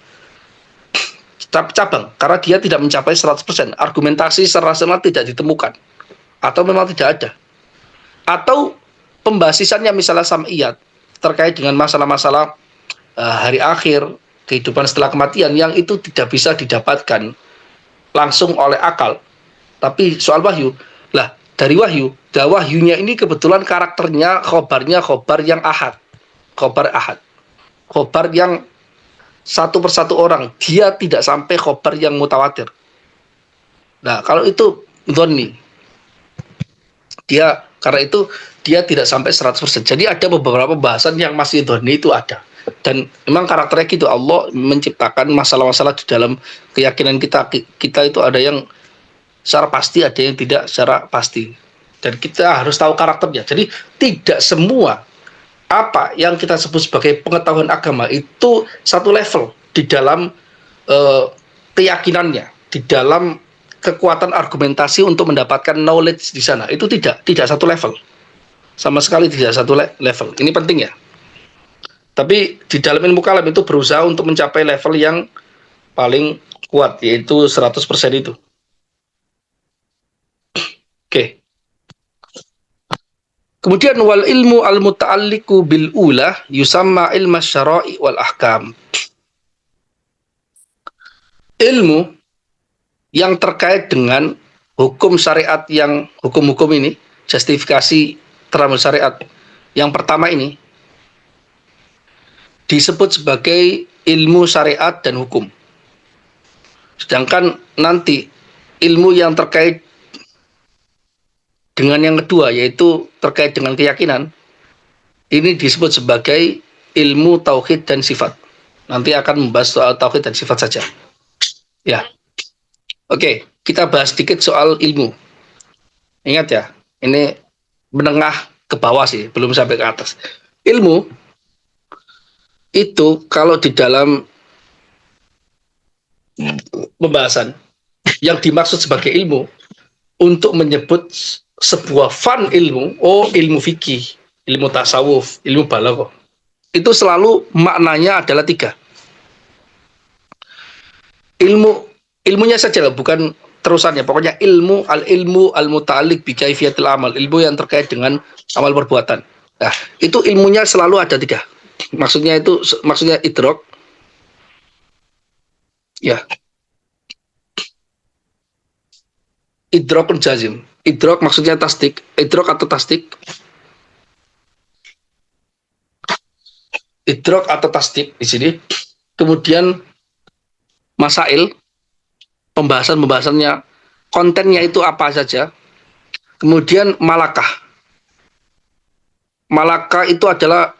cabang karena dia tidak mencapai 100%. Argumentasi secara rasional tidak ditemukan atau memang tidak ada. Atau pembasisannya misalnya sam'iyat terkait dengan masalah-masalah hari akhir, kehidupan setelah kematian yang itu tidak bisa didapatkan langsung oleh akal. Tapi soal wahyu, lah dari wahyu, wahyunya ini kebetulan karakternya khobarnya khobar yang ahad. Khobar ahad. Khobar yang satu persatu orang, dia tidak sampai khobar yang mutawatir. Nah, kalau itu dhonni, dia karena itu dia tidak sampai 100%. Jadi ada beberapa bahasan yang masih dhonni itu ada. Dan memang karakternya gitu, Allah menciptakan masalah-masalah di dalam keyakinan kita. Kita itu ada yang secara pasti, ada yang tidak secara pasti. Dan kita harus tahu karakternya. Jadi tidak semua apa yang kita sebut sebagai pengetahuan agama itu satu level di dalam keyakinannya, di dalam kekuatan argumentasi untuk mendapatkan knowledge di sana. Itu tidak satu level. Sama sekali tidak satu level. Ini penting ya. Tapi di dalam ilmu kalam itu berusaha untuk mencapai level yang paling kuat, yaitu 100% itu. Oke. Kemudian wal ilmu al muta'alliqu bil ula yusamma ilma syara'i wal ahkam. Ilmu yang terkait dengan hukum syariat, yang hukum-hukum ini, justifikasi terhadap syariat yang pertama ini disebut sebagai ilmu syariat dan hukum. Sedangkan nanti ilmu yang terkait dengan yang kedua, yaitu terkait dengan keyakinan, ini disebut sebagai ilmu tauhid dan sifat. Nanti akan membahas soal tauhid dan sifat saja. Ya. Oke, kita bahas sedikit soal ilmu. Ingat ya, ini menengah ke bawah sih, belum sampai ke atas. Ilmu itu kalau di dalam pembahasan yang dimaksud sebagai ilmu untuk menyebut sebuah fan ilmu, ilmu fikih, ilmu tasawuf, ilmu balaghah, itu selalu maknanya adalah 3. Ilmunya saja lah, bukan terusannya. Pokoknya ilmu al muta'alliq bi kaifiyatil amal, ilmu yang terkait dengan amal perbuatan. Nah, itu ilmunya selalu ada 3. Maksudnya idrok, ya, idrokun jazim. Idrok maksudnya tasdik, idrok atau tasdik, idrok atau tasdik di sini. Kemudian masail, pembahasannya, kontennya itu apa saja. Kemudian malakah. Malakah itu adalah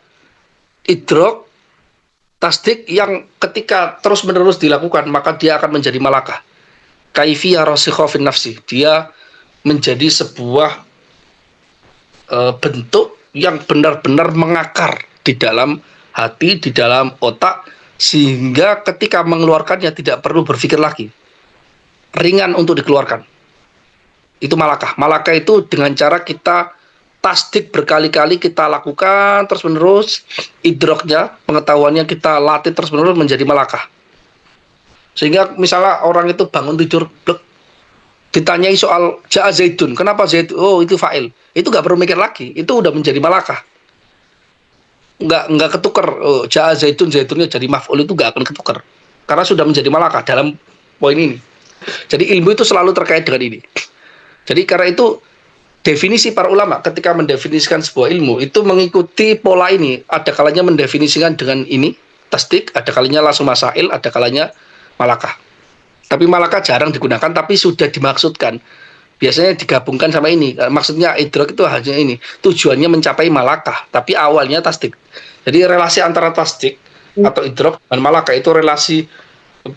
idrok, tasdik yang ketika terus-menerus dilakukan, maka dia akan menjadi malakah. Kaifiyah rasikha fin nafsi. Dia menjadi sebuah bentuk yang benar-benar mengakar di dalam hati, di dalam otak, sehingga ketika mengeluarkannya tidak perlu berpikir lagi. Ringan untuk dikeluarkan. Itu malakah. Malakah itu dengan cara kita tasdik berkali-kali kita lakukan terus-menerus, idroknya, pengetahuannya kita latih terus-menerus menjadi malakah. Sehingga misalnya orang itu bangun tidur, ditanyai soal ja'a zaidun, kenapa zaidun? Oh, itu fa'il. Itu nggak perlu mikir lagi, itu udah menjadi malakah. Nggak ketukar. Oh, ja'a zaidun, zaidunnya jadi maf'ul, itu nggak akan ketukar. Karena sudah menjadi malakah dalam poin ini. Jadi ilmu itu selalu terkait dengan ini. Jadi karena itu definisi para ulama ketika mendefinisikan sebuah ilmu itu mengikuti pola ini. Ada kalanya mendefinisikan dengan ini, tasdik, ada kalanya langsung masail, ada kalanya malakah. Tapi malakah jarang digunakan, tapi sudah dimaksudkan. Biasanya digabungkan sama ini. Maksudnya idrok itu hanya ini. Tujuannya mencapai malakah, tapi awalnya tasdik. Jadi relasi antara tasdik atau idrok dan malakah itu relasi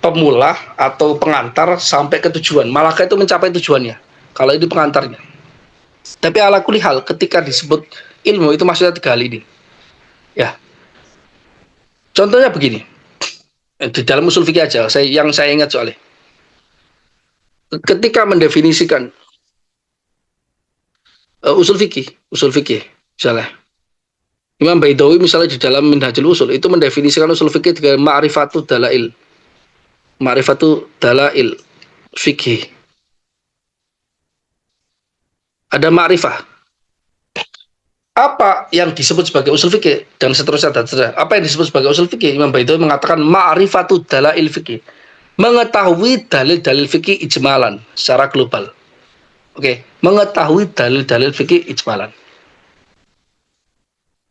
pemula atau pengantar sampai ke tujuan. Malakah itu mencapai tujuannya. Kalau itu pengantarnya. Tapi ala kulli hal ketika disebut ilmu itu maksudnya 3 hal ini. Ya. Contohnya begini, di dalam usul fikih aja, yang saya ingat soalnya. Ketika mendefinisikan usul fikih, misalnya Imam Baidawi misalnya di dalam Minhajul Usul itu mendefinisikan usul fikih dengan ma'rifatu dalail fikih. Ada ma'rifah. Apa yang disebut sebagai usul fikih dan seterusnya dan seterusnya. Apa yang disebut sebagai usul fikih? Imam Baidawi mengatakan ma'rifatu dalail fikih. Mengetahui dalil-dalil fikih ijmalan secara global. Oke, mengetahui dalil-dalil fikih ijmalan.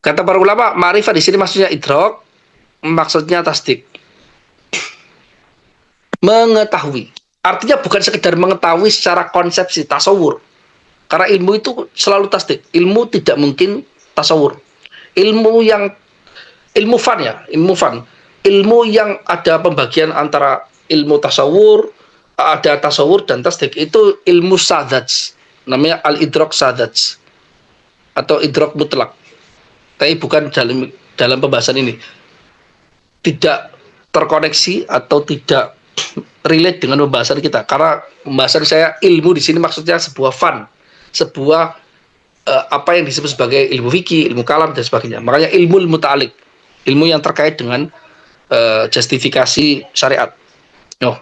Kata para ulama, ma'rifah di sini maksudnya idrok, maksudnya tasdik. Mengetahui. Artinya bukan sekedar mengetahui secara konsepsi, tasawur. Karena ilmu itu selalu tasdik. Ilmu tidak mungkin tasawur. Ilmu fan ya, ilmu fan. Ilmu yang ada pembagian antara ilmu tasawur, ada tasawur dan tasdik itu ilmu sadats. Namanya al-idrok sadats atau idrok mutlak. Tapi bukan dalam pembahasan ini. Tidak terkoneksi atau tidak relate dengan pembahasan kita. Karena pembahasan saya ilmu di sini maksudnya sebuah fan, sebuah apa yang disebut sebagai ilmu fikih, ilmu kalam dan sebagainya. Makanya ilmu ta'alik, ilmu yang terkait dengan justifikasi syariat. Oh.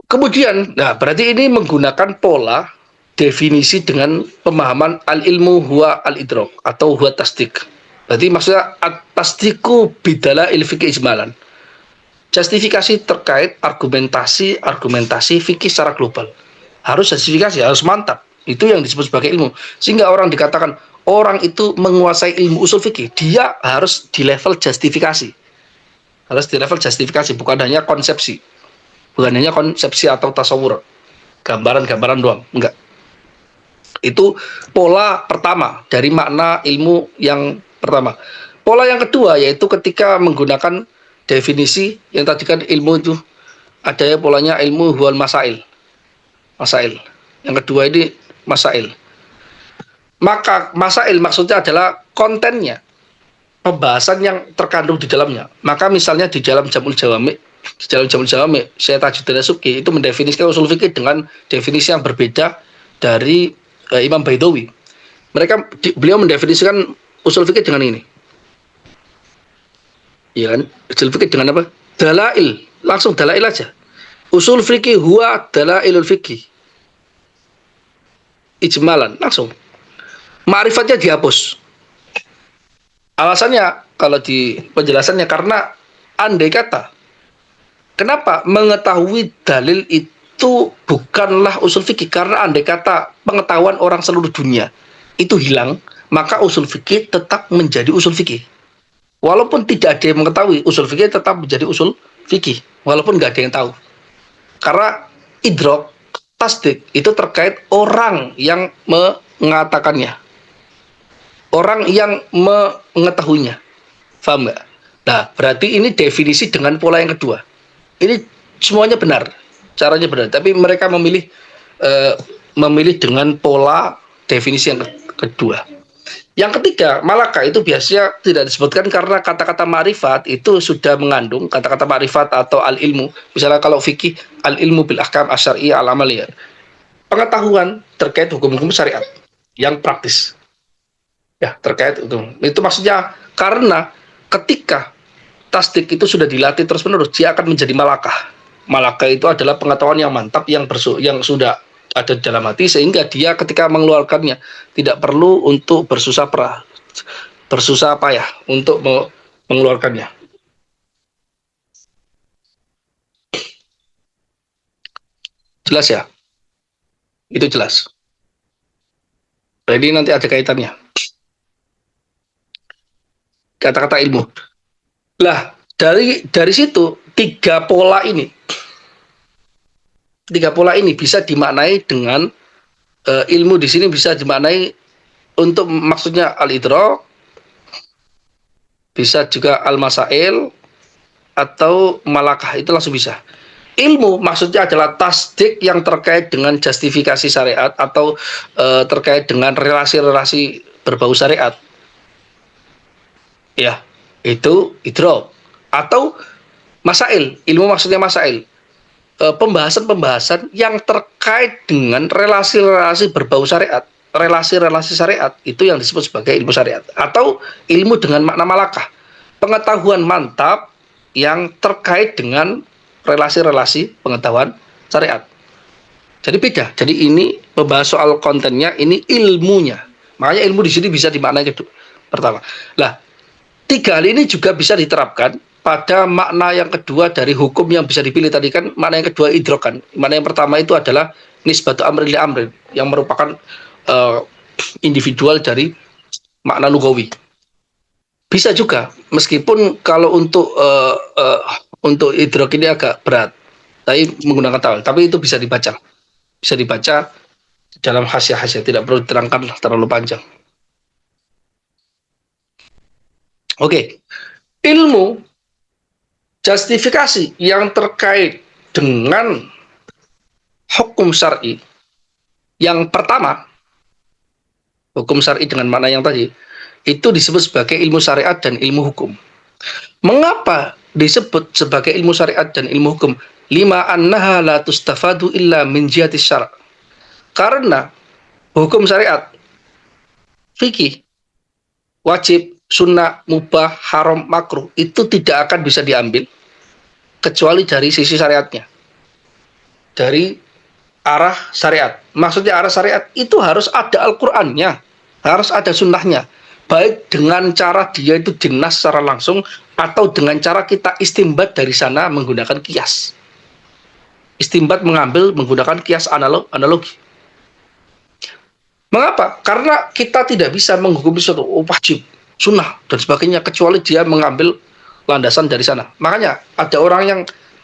Kemudian, nah berarti ini menggunakan pola definisi dengan pemahaman al-ilmu huwa al-idrok atau huwa tasdik. Berarti maksudnya at-tasdiku bidala il-fikih ijmalan. Justifikasi terkait argumentasi fikih secara global. Harus justifikasi, harus mantap. Itu yang disebut sebagai ilmu. Sehingga orang dikatakan, orang itu menguasai ilmu usul fikih, dia harus di level justifikasi. Harus di level justifikasi, bukan hanya konsepsi. Bukan hanya konsepsi atau tasawur. Gambaran-gambaran doang. Enggak. Itu pola pertama dari makna ilmu yang pertama. Pola yang kedua yaitu ketika menggunakan definisi yang tadi kan ilmu itu ada ya polanya ilmu huwal masail. Masail. Yang kedua ini masail. Maka masail maksudnya adalah kontennya. Pembahasan yang terkandung di dalamnya. Maka misalnya di dalam Jamul Jawami, saya Tajuddin As-Subki itu mendefinisikan usul fikih dengan definisi yang berbeda dari Imam Baidawi. Beliau mendefinisikan usul fikih dengan ini. Iya kan? Usul fikih dengan apa? Dalail. Langsung dalail aja. Usul fikih huwa dalailul fikih. Ijmalan, langsung. Ma'rifatnya dihapus. Alasannya kalau di penjelasannya karena andai kata kenapa mengetahui dalil itu bukanlah usul fikih? Karena andai kata pengetahuan orang seluruh dunia itu hilang, maka usul fikih tetap menjadi usul fikih. Walaupun tidak ada yang mengetahui, usul fikih tetap menjadi usul fikih. Walaupun nggak ada yang tahu. Karena idrok, tasdik, itu terkait orang yang mengatakannya. Orang yang mengetahuinya. Paham nggak? Nah, berarti ini definisi dengan pola yang kedua. Ini semuanya benar, caranya benar. Tapi mereka memilih dengan pola definisi yang kedua. Yang ketiga, malaka itu biasanya tidak disebutkan karena kata-kata ma'rifat itu sudah mengandung kata-kata ma'rifat atau al-ilmu. Misalnya kalau fikih, al-ilmu bil ahkam asyariyah al-amaliyah. Pengetahuan terkait hukum-hukum syariat yang praktis. Ya, terkait itu. Itu maksudnya karena ketika tasdik itu sudah dilatih terus-menerus, dia akan menjadi malakah. Malakah itu adalah pengetahuan yang mantap yang sudah ada di dalam hati sehingga dia ketika mengeluarkannya tidak perlu untuk bersusah payah untuk mengeluarkannya. Jelas ya? Itu jelas. Jadi nanti ada kaitannya. Kata-kata ilmu. Lah, dari situ tiga pola ini bisa dimaknai dengan ilmu di sini bisa dimaknai untuk maksudnya al-idrok, bisa juga al-masail atau malakah, itu langsung bisa. Ilmu maksudnya adalah tasdik yang terkait dengan justifikasi syariat atau terkait dengan relasi-relasi berbau syariat. Ya, itu idrok. Atau masail, ilmu maksudnya masail. Pembahasan-pembahasan yang terkait dengan relasi-relasi berbau syariat, relasi-relasi syariat, itu yang disebut sebagai ilmu syariat. Atau ilmu dengan makna malakah, pengetahuan mantap yang terkait dengan relasi-relasi pengetahuan syariat. Jadi beda. Jadi ini membahas soal kontennya, ini ilmunya. Makanya ilmu di sini bisa dimaknai kedua. Pertama. Lah, tiga hal ini juga bisa diterapkan pada makna yang kedua dari hukum yang bisa dipilih tadi kan. Makna yang kedua idrokan. Makna yang pertama itu adalah nisbatu amrin li amrin, yang merupakan individual dari makna lugawi. Bisa juga, meskipun kalau untuk idrok ini agak berat, tapi menggunakan tawal. Tapi itu bisa dibaca dalam hasiah-hasiah, tidak perlu diterangkan terlalu panjang. Oke, ilmu justifikasi yang terkait dengan hukum syar'i yang pertama, hukum syar'i dengan makna yang tadi, itu disebut sebagai ilmu syariat dan ilmu hukum. Mengapa disebut sebagai ilmu syariat dan ilmu hukum? Lima annaha la tustafadu illa min jihati syara'. Karena hukum syariat, fikih, wajib, sunnah, mubah, haram, makruh, itu tidak akan bisa diambil kecuali dari sisi syariatnya. Dari arah syariat. Maksudnya arah syariat itu harus ada Al-Qur'annya, harus ada sunnahnya. Baik dengan cara dia itu dinas secara langsung atau dengan cara kita istimbat dari sana menggunakan kias. Istimbat mengambil menggunakan kias analogi. Mengapa? Karena kita tidak bisa menghukumi suatu wajib, sunnah dan sebagainya kecuali dia mengambil landasan dari sana. Makanya ada orang yang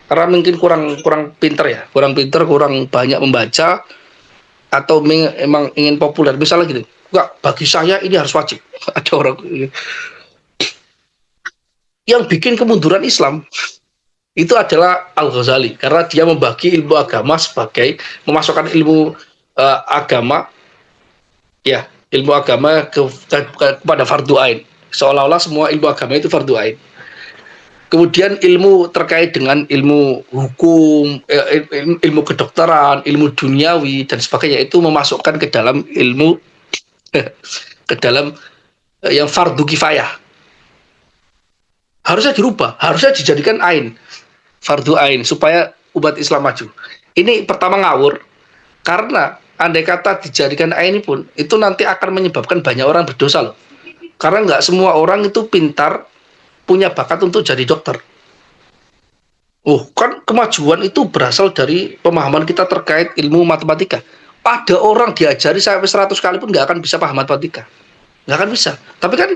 karena mungkin kurang pinter ya, kurang banyak membaca atau emang ingin populer, misalnya gitu. Enggak, bagi saya ini harus wajib. Ada orang yang bikin kemunduran Islam itu adalah Al-Ghazali karena dia membagi ilmu agama sebagai memasukkan ilmu agama ya, ilmu agama kepada fardu ain. Seolah-olah semua ilmu agama itu fardu ain. Kemudian ilmu terkait dengan ilmu hukum, ilmu kedokteran, ilmu duniawi dan sebagainya itu memasukkan ke dalam ilmu ke dalam yang fardu kifayah. Harusnya dirubah, harusnya dijadikan ain, fardu ain supaya umat Islam maju. Ini pertama ngawur karena andai kata dijadikan ain pun itu nanti akan menyebabkan banyak orang berdosa loh. Karena nggak semua orang itu pintar punya bakat untuk jadi dokter. Oh, kan kemajuan itu berasal dari pemahaman kita terkait ilmu matematika. Ada orang diajari sampai 100 kali pun nggak akan bisa paham matematika. Nggak akan bisa. Tapi kan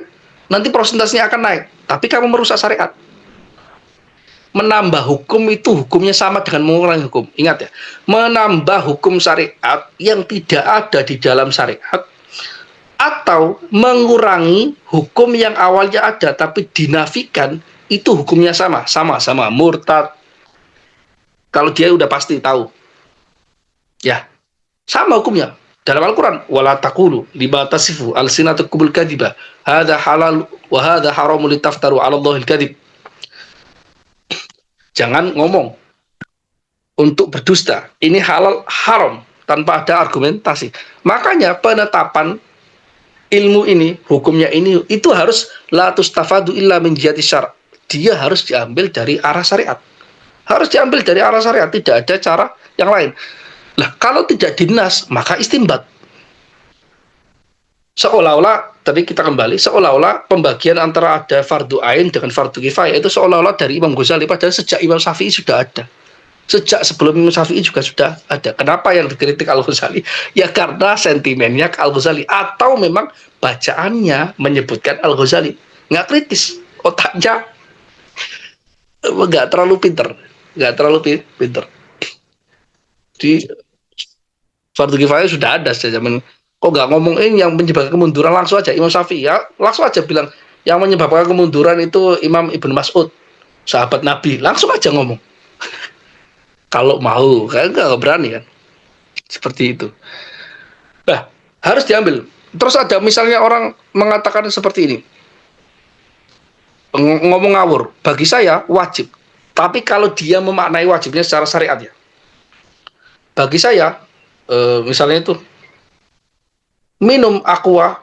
nanti prosentasenya akan naik. Tapi kamu merusak syariat. Menambah hukum itu hukumnya sama dengan mengurangi hukum. Ingat ya, menambah hukum syariat yang tidak ada di dalam syariat atau mengurangi hukum yang awalnya ada tapi dinafikan, itu hukumnya sama murtad. Kalau dia udah pasti tahu, ya sama hukumnya. Dalam Al-Quran, wala taqulu lima tasifu alsinatukumul kadhiba hadza halal wa hadza haramun litaftaru 'ala Allahil kadhib. Jangan ngomong untuk berdusta. Ini halal haram tanpa ada argumentasi. Makanya penetapan ilmu ini, hukumnya ini, itu harus la tustafadu illa min jihati syara'. Dia harus diambil dari arah syariat. Harus diambil dari arah syariat, tidak ada cara yang lain. Lah, kalau tidak dinas, maka istimbat. Seolah-olah, tadi kita kembali, seolah-olah pembagian antara ada fardu ain dengan fardu kifayah itu seolah-olah dari Imam Ghazali, padahal sejak Imam Syafi'i sudah ada. Sejak sebelum Imam Syafi'i juga sudah ada. Kenapa yang dikritik Al-Ghazali? Ya karena sentimennya ke Al-Ghazali. Atau memang bacaannya menyebutkan Al-Ghazali. Nggak kritis. Otaknya nggak terlalu pinter. Nggak terlalu pinter. Di fardu kifayah sudah ada sejak zaman. Kok nggak ngomongin yang menyebabkan kemunduran langsung aja Imam Syafi'i ya, langsung aja bilang yang menyebabkan kemunduran itu Imam Ibnu Mas'ud, sahabat Nabi, langsung aja ngomong. Kalau mau, kan nggak berani kan, seperti itu. Nah, harus diambil. Terus ada misalnya orang mengatakan seperti ini, ngomong ngawur. Bagi saya wajib. Tapi kalau dia memaknai wajibnya secara syariat ya. Bagi saya, misalnya itu minum aqua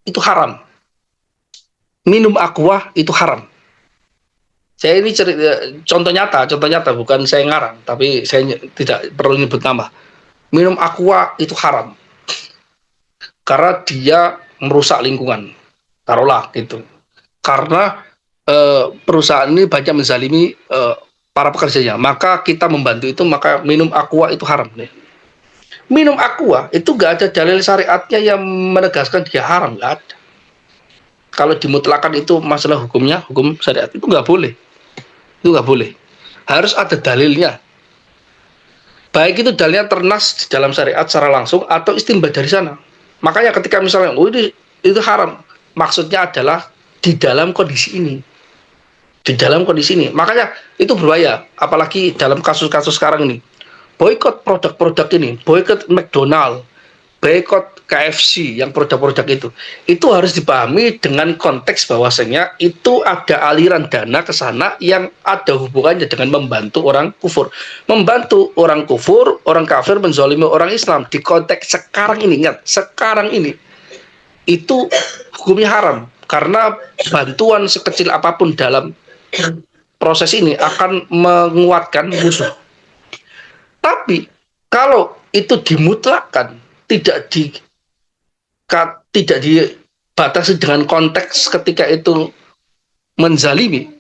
itu haram. Minum aqua itu haram. Saya ini contoh nyata bukan saya ngarang, tapi saya tidak perlu nyebut nama. Minum aqua itu haram karena dia merusak lingkungan. Taruhlah gitu. Karena perusahaan ini banyak menzalimi para pekerjanya, maka kita membantu itu, maka minum aqua itu haram. Minum aqua itu nggak ada dalil syariatnya yang menegaskan dia haram, nggak ada. Kalau dimutlakan itu masalah hukumnya, hukum syariat itu nggak boleh. Itu nggak boleh. Harus ada dalilnya. Baik itu dalilnya ternas di dalam syariat secara langsung atau istinbat dari sana. Makanya ketika misalnya, oh ini itu haram, maksudnya adalah di dalam kondisi ini. Di dalam kondisi ini. Makanya itu berbahaya. Apalagi dalam kasus-kasus sekarang ini. Boykot produk-produk ini. Boykot McDonald. Boykot KFC yang produk-produk itu harus dipahami dengan konteks bahwasanya itu ada aliran dana ke sana yang ada hubungannya dengan membantu orang kufur, orang kafir menzalimi orang Islam. Di konteks sekarang ini, ingat, sekarang ini itu hukumnya haram karena bantuan sekecil apapun dalam proses ini akan menguatkan musuh. Tapi kalau itu dimutlakkan, tidak dibatasi dengan konteks ketika itu menzalimi,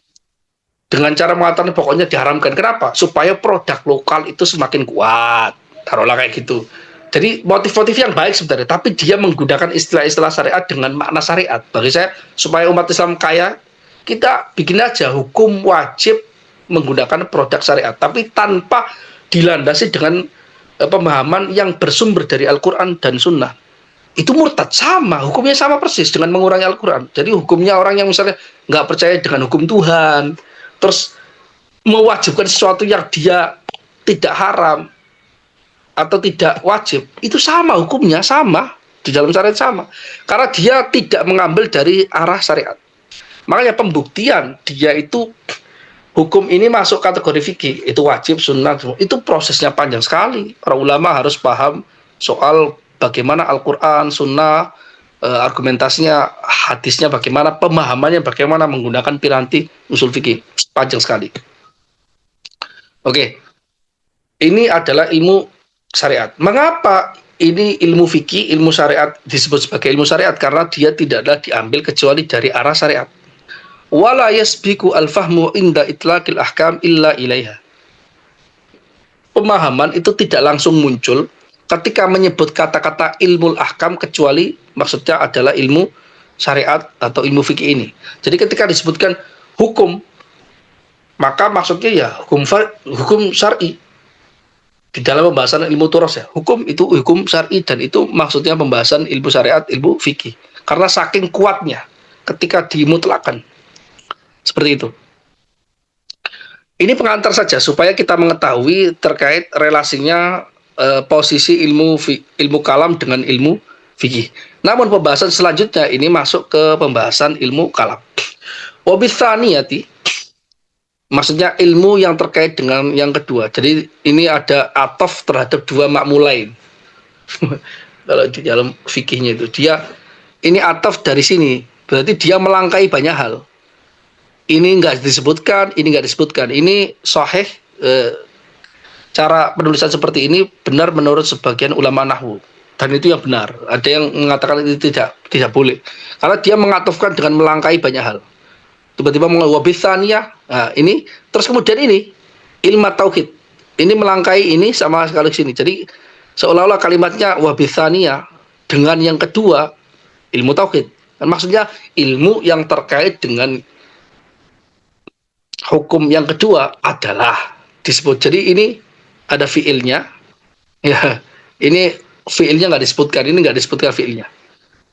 dengan cara mengatakan pokoknya diharamkan. Kenapa? Supaya produk lokal itu semakin kuat. Taruhlah kayak gitu. Jadi motif-motif yang baik sebenarnya, tapi dia menggunakan istilah-istilah syariat dengan makna syariat. Bagi saya, supaya umat Islam kaya, kita bikin aja hukum wajib menggunakan produk syariat, tapi tanpa dilandasi dengan pemahaman yang bersumber dari Al-Quran dan Sunnah. Itu murtad, sama, hukumnya sama persis dengan mengurangi Al-Quran. Jadi hukumnya orang yang misalnya nggak percaya dengan hukum Tuhan, terus mewajibkan sesuatu yang dia tidak haram atau tidak wajib, itu sama hukumnya, sama di dalam syariat sama, karena dia tidak mengambil dari arah syariat. Makanya pembuktian dia itu hukum ini masuk kategori fikih, itu wajib, sunnah, itu prosesnya panjang sekali. Para ulama harus paham soal bagaimana Al-Quran, sunnah, argumentasinya, hadisnya bagaimana, pemahamannya bagaimana, menggunakan piranti usul fikih, panjang sekali. Oke, ini adalah ilmu syariat. Mengapa ini ilmu fikih, ilmu syariat disebut sebagai ilmu syariat? Karena dia tidaklah diambil kecuali dari arah syariat. Wala yasbiku al-fahmu inda itlaqil ahkam illa ilaiha. Pemahaman itu tidak langsung muncul ketika menyebut kata-kata ilmu ahkam, kecuali maksudnya adalah ilmu syariat atau ilmu fikih ini. Jadi ketika disebutkan hukum, maka maksudnya ya hukum syar'i. Di dalam pembahasan ilmu turas ya, hukum itu hukum syar'i, dan itu maksudnya pembahasan ilmu syariat, ilmu fikih. Karena saking kuatnya ketika dimutlakan. Seperti itu. Ini pengantar saja supaya kita mengetahui terkait relasinya posisi ilmu kalam dengan ilmu fikih. Namun pembahasan selanjutnya ini masuk ke pembahasan ilmu kalam. Wabithaniyati, maksudnya ilmu yang terkait dengan yang kedua. Jadi ini ada ataf terhadap dua makmulain. Kalau di dalam fikihnya itu dia ini ataf dari sini, berarti dia melangkai banyak hal. Ini nggak disebutkan, ini nggak disebutkan. Ini sahih, cara penulisan seperti ini benar menurut sebagian ulama nahwu, dan itu yang benar. Ada yang mengatakan itu tidak boleh, karena dia mengatufkan dengan melangkai banyak hal. Tiba-tiba wabithaniyah, nah ini terus kemudian ini ilmu tauhid, ini melangkai ini sama sekali sini. Jadi seolah-olah kalimatnya wabithaniyah dengan yang kedua ilmu tauhid, dan maksudnya ilmu yang terkait dengan hukum yang kedua adalah disebut. Jadi ini ada fiilnya, ya. Ini fiilnya nggak disebutkan, ini nggak disebutkan fiilnya.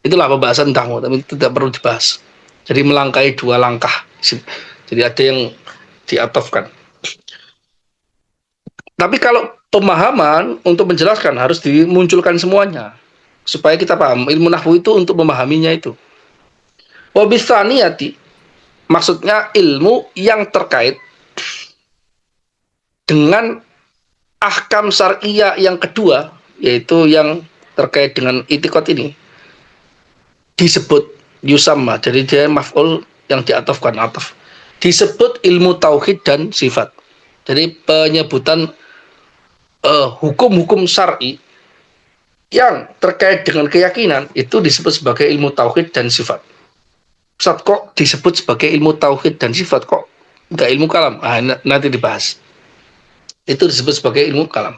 Itulah pembahasan tentang, tapi tidak perlu dibahas. Jadi melangkai dua langkah. Jadi ada yang diatofkan. Tapi kalau pemahaman untuk menjelaskan harus dimunculkan semuanya supaya kita paham. Ilmu nahwu itu untuk memahaminya itu. Wabithaniyati, Maksudnya ilmu yang terkait dengan ahkam syariah yang kedua, yaitu yang terkait dengan itikad ini, disebut yusamma. Jadi dia maf'ul yang diatofkan ataf. Disebut ilmu tauhid dan sifat. Jadi penyebutan hukum-hukum syar'i yang terkait dengan keyakinan itu disebut sebagai ilmu tauhid dan sifat. Ustaz, kok disebut sebagai ilmu tauhid dan sifat, kok nggak ilmu kalam? Nanti dibahas. Itu disebut sebagai ilmu kalam.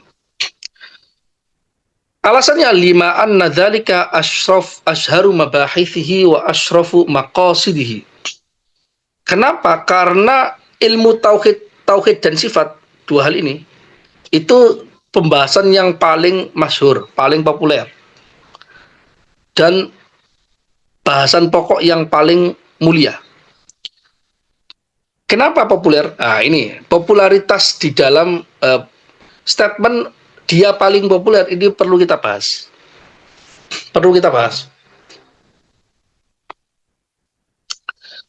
Alasannya lima anna dzalika asyraf asharu mabahithihi wa asyrafu maqasidihi. Kenapa? Karena ilmu tauhid dan sifat, dua hal ini itu pembahasan yang paling masyhur, paling populer. Dan bahasan pokok yang paling mulia. Kenapa populer? Nah, ini popularitas di dalam statement dia paling populer ini perlu kita bahas. Perlu kita bahas.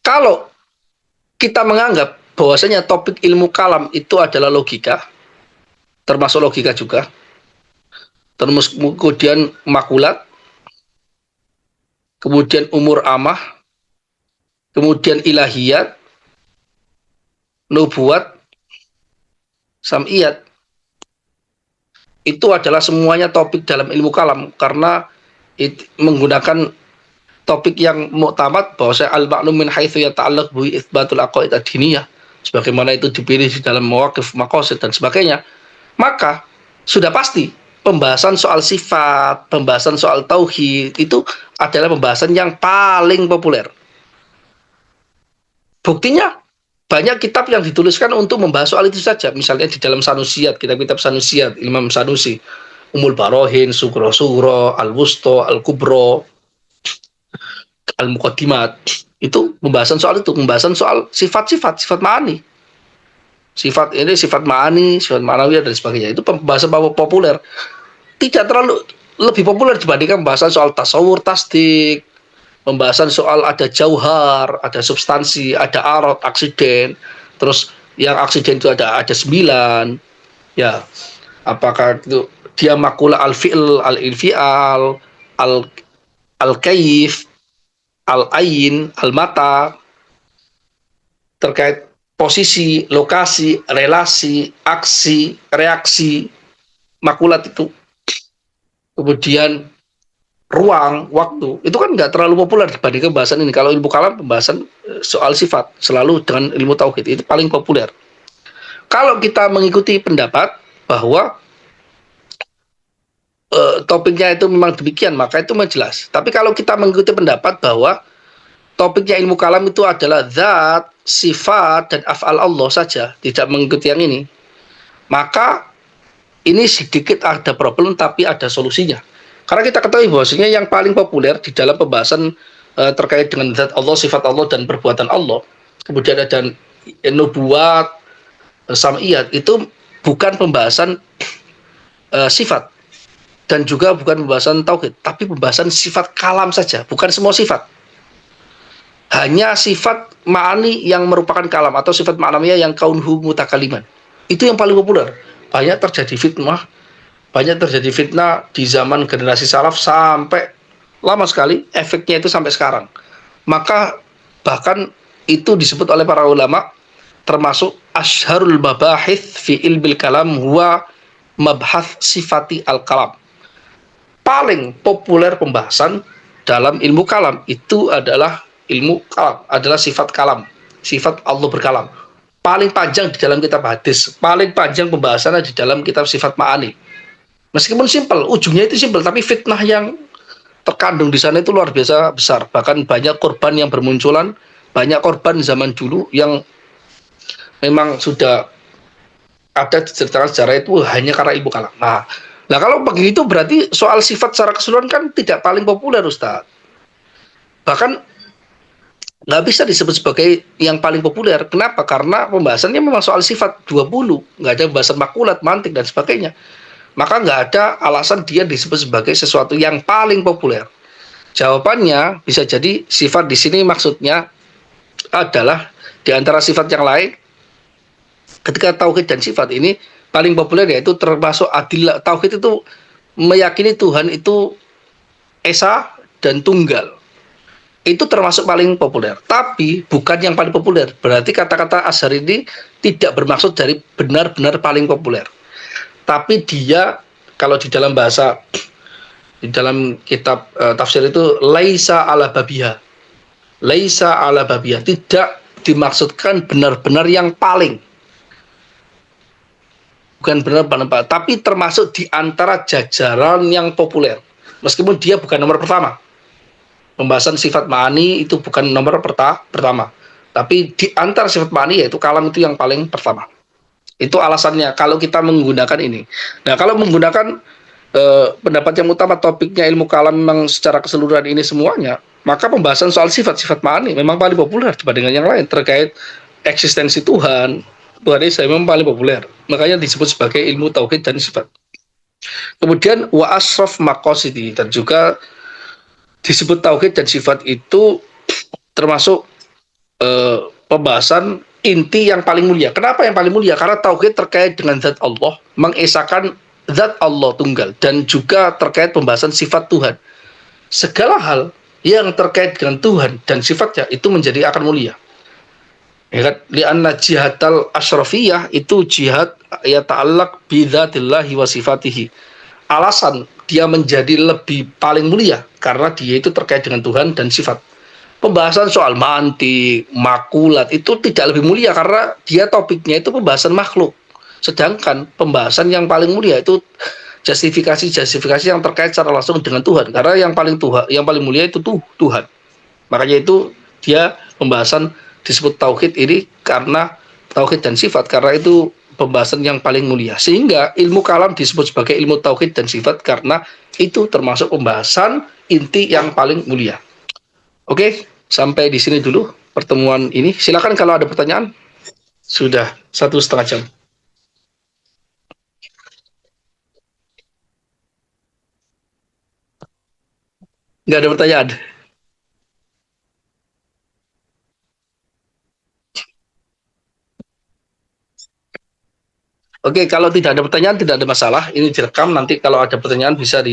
Kalau kita menganggap bahwasanya topik ilmu kalam itu adalah logika, termasuk logika juga, terus kemudian makulat, kemudian umur amah, kemudian ilahiyat, nubuat, sam'iyat, itu adalah semuanya topik dalam ilmu kalam karena menggunakan topik yang muktamad bahwa al-ma'lum min haitsu yata'allaq bi itsbatul aqaid ad-diniyah, sebagaimana itu dipilih di dalam mawaqif maqasid dan sebagainya. Maka sudah pasti pembahasan soal sifat, pembahasan soal tauhid itu adalah pembahasan yang paling populer. Buktinya banyak kitab yang dituliskan untuk membahas soal itu saja. Misalnya di dalam Sanusiyat, kitab-kitab Sanusiyat, Imam Sanusi, Umul Barohin, Sugro, Al-Wusto, Al-Kubro, Al-Muqaddimat. Itu pembahasan soal itu, pembahasan soal sifat ma'ani. Sifat ini, sifat ma'ani, sifat ma'nawiyah dan sebagainya. Itu pembahasan populer. Tidak terlalu lebih populer dibandingkan pembahasan soal tasawur, tasdik, pembahasan soal ada jauhar, ada substansi, ada arad, aksiden, terus yang aksiden itu ada 9, ya, apakah itu dia makula al-fi'l, al-infial, al-kaif, al-ain, al-mata, terkait posisi, lokasi, relasi, aksi, reaksi, makulat itu, kemudian ruang, waktu, itu kan nggak terlalu populer dibandingkan pembahasan ini. Kalau ilmu kalam, pembahasan soal sifat selalu dengan ilmu tauhid itu paling populer. Kalau kita mengikuti pendapat bahwa topiknya itu memang demikian, maka itu jelas. Tapi kalau kita mengikuti pendapat bahwa topiknya ilmu kalam itu adalah zat, sifat, dan af'al Allah saja, tidak mengikuti yang ini, maka ini sedikit ada problem, tapi ada solusinya. Karena kita ketahui bahwasanya yang paling populer di dalam pembahasan terkait dengan zat Allah, sifat Allah, dan perbuatan Allah, kemudian ada nubuat, sam'iyat, itu bukan pembahasan sifat, dan juga bukan pembahasan tauhid, tapi pembahasan sifat kalam saja, bukan semua sifat. Hanya sifat ma'ani yang merupakan kalam, atau sifat ma'nawiyah yang kaunhu mutakaliman. Itu yang paling populer. Banyak terjadi fitnah di zaman generasi salaf sampai lama sekali, efeknya itu sampai sekarang. Maka bahkan itu disebut oleh para ulama termasuk asharul mabahith fi ilmil kalam huwa mabhath sifati al-kalam. Paling populer pembahasan dalam ilmu kalam itu adalah ilmu kalam, adalah sifat kalam, sifat Allah berkalam. Paling panjang di dalam kitab hadis, paling panjang pembahasannya di dalam kitab sifat ma'ani. Meskipun simpel, ujungnya itu simpel, tapi fitnah yang terkandung di sana itu luar biasa besar. Bahkan banyak korban yang bermunculan, banyak korban zaman dulu yang memang sudah ada diceritakan sejarah itu hanya karena ilmu kalam. Nah, kalau begitu berarti soal sifat secara keseluruhan kan tidak paling populer, Ustaz. Bahkan nggak bisa disebut sebagai yang paling populer. Kenapa? Karena pembahasannya memang soal sifat 20, nggak ada pembahasan makulat, mantik, dan sebagainya. Maka nggak ada alasan dia disebut sebagai sesuatu yang paling populer. Jawabannya bisa jadi sifat di sini maksudnya adalah di antara sifat yang lain, ketika tauhid dan sifat ini paling populer yaitu termasuk adillah. Tauhid itu meyakini Tuhan itu esa dan tunggal. Itu termasuk paling populer, tapi bukan yang paling populer. Berarti kata-kata Azhar ini tidak bermaksud dari benar-benar paling populer. Tapi dia kalau di dalam bahasa, di dalam kitab tafsir itu laisa ala babiha. Laisa ala babiha, tidak dimaksudkan benar-benar yang paling. Bukan benar-benar, tapi termasuk di antara jajaran yang populer. Meskipun dia bukan nomor pertama. Pembahasan sifat ma'ani itu bukan nomor pertama. Tapi di antara sifat ma'ani yaitu kalam itu yang paling pertama. Itu alasannya kalau kita menggunakan ini. Nah, kalau menggunakan pendapat yang utama topiknya ilmu kalam memang secara keseluruhan ini semuanya, maka pembahasan soal sifat-sifat ma'ani memang paling populer dibandingkan yang lain terkait eksistensi Tuhan. Tuhan Isa memang paling populer. Makanya disebut sebagai ilmu tauhid dan sifat. Kemudian wa asraf maqasidi, dan juga disebut tauhid dan sifat itu termasuk pembahasan inti yang paling mulia. Kenapa yang paling mulia? Karena tauhid terkait dengan zat Allah, mengesahkan zat Allah tunggal, dan juga terkait pembahasan sifat Tuhan. Segala hal yang terkait dengan Tuhan dan sifatnya itu menjadi akan mulia. Ya kan? Lianna jihadal asyrafiyah itu jihad ya ta'allaq bidzatillahi wa sifatihi. Alasan dia menjadi lebih paling mulia karena dia itu terkait dengan Tuhan dan sifat. Pembahasan soal mantik, makulat itu tidak lebih mulia karena dia topiknya itu pembahasan makhluk. Sedangkan pembahasan yang paling mulia itu justifikasi yang terkait secara langsung dengan Tuhan. Karena yang paling mulia itu Tuhan. Makanya itu dia pembahasan disebut tauhid ini karena tauhid dan sifat, karena itu pembahasan yang paling mulia. Sehingga ilmu kalam disebut sebagai ilmu tauhid dan sifat karena itu termasuk pembahasan inti yang paling mulia. Oke, sampai di sini dulu pertemuan ini. Silakan kalau ada pertanyaan. Sudah 1,5 jam. Nggak ada pertanyaan. Oke, kalau tidak ada pertanyaan tidak ada masalah. Ini direkam, nanti kalau ada pertanyaan bisa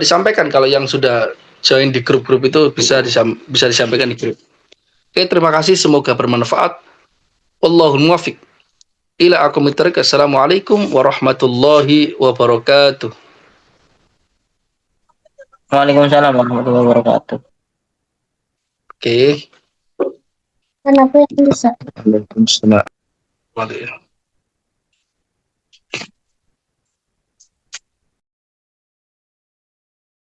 disampaikan. Kalau yang sudah join di grup-grup itu bisa disampaikan di grup. Oke, terima kasih. Semoga bermanfaat. Wallahul muwaffiq. Ila aqwamit thoriq. Assalamualaikum warahmatullahi wabarakatuh. Waalaikumsalam warahmatullahi wabarakatuh. Oke. Kenapa yang bisa? Waalaikumsalam.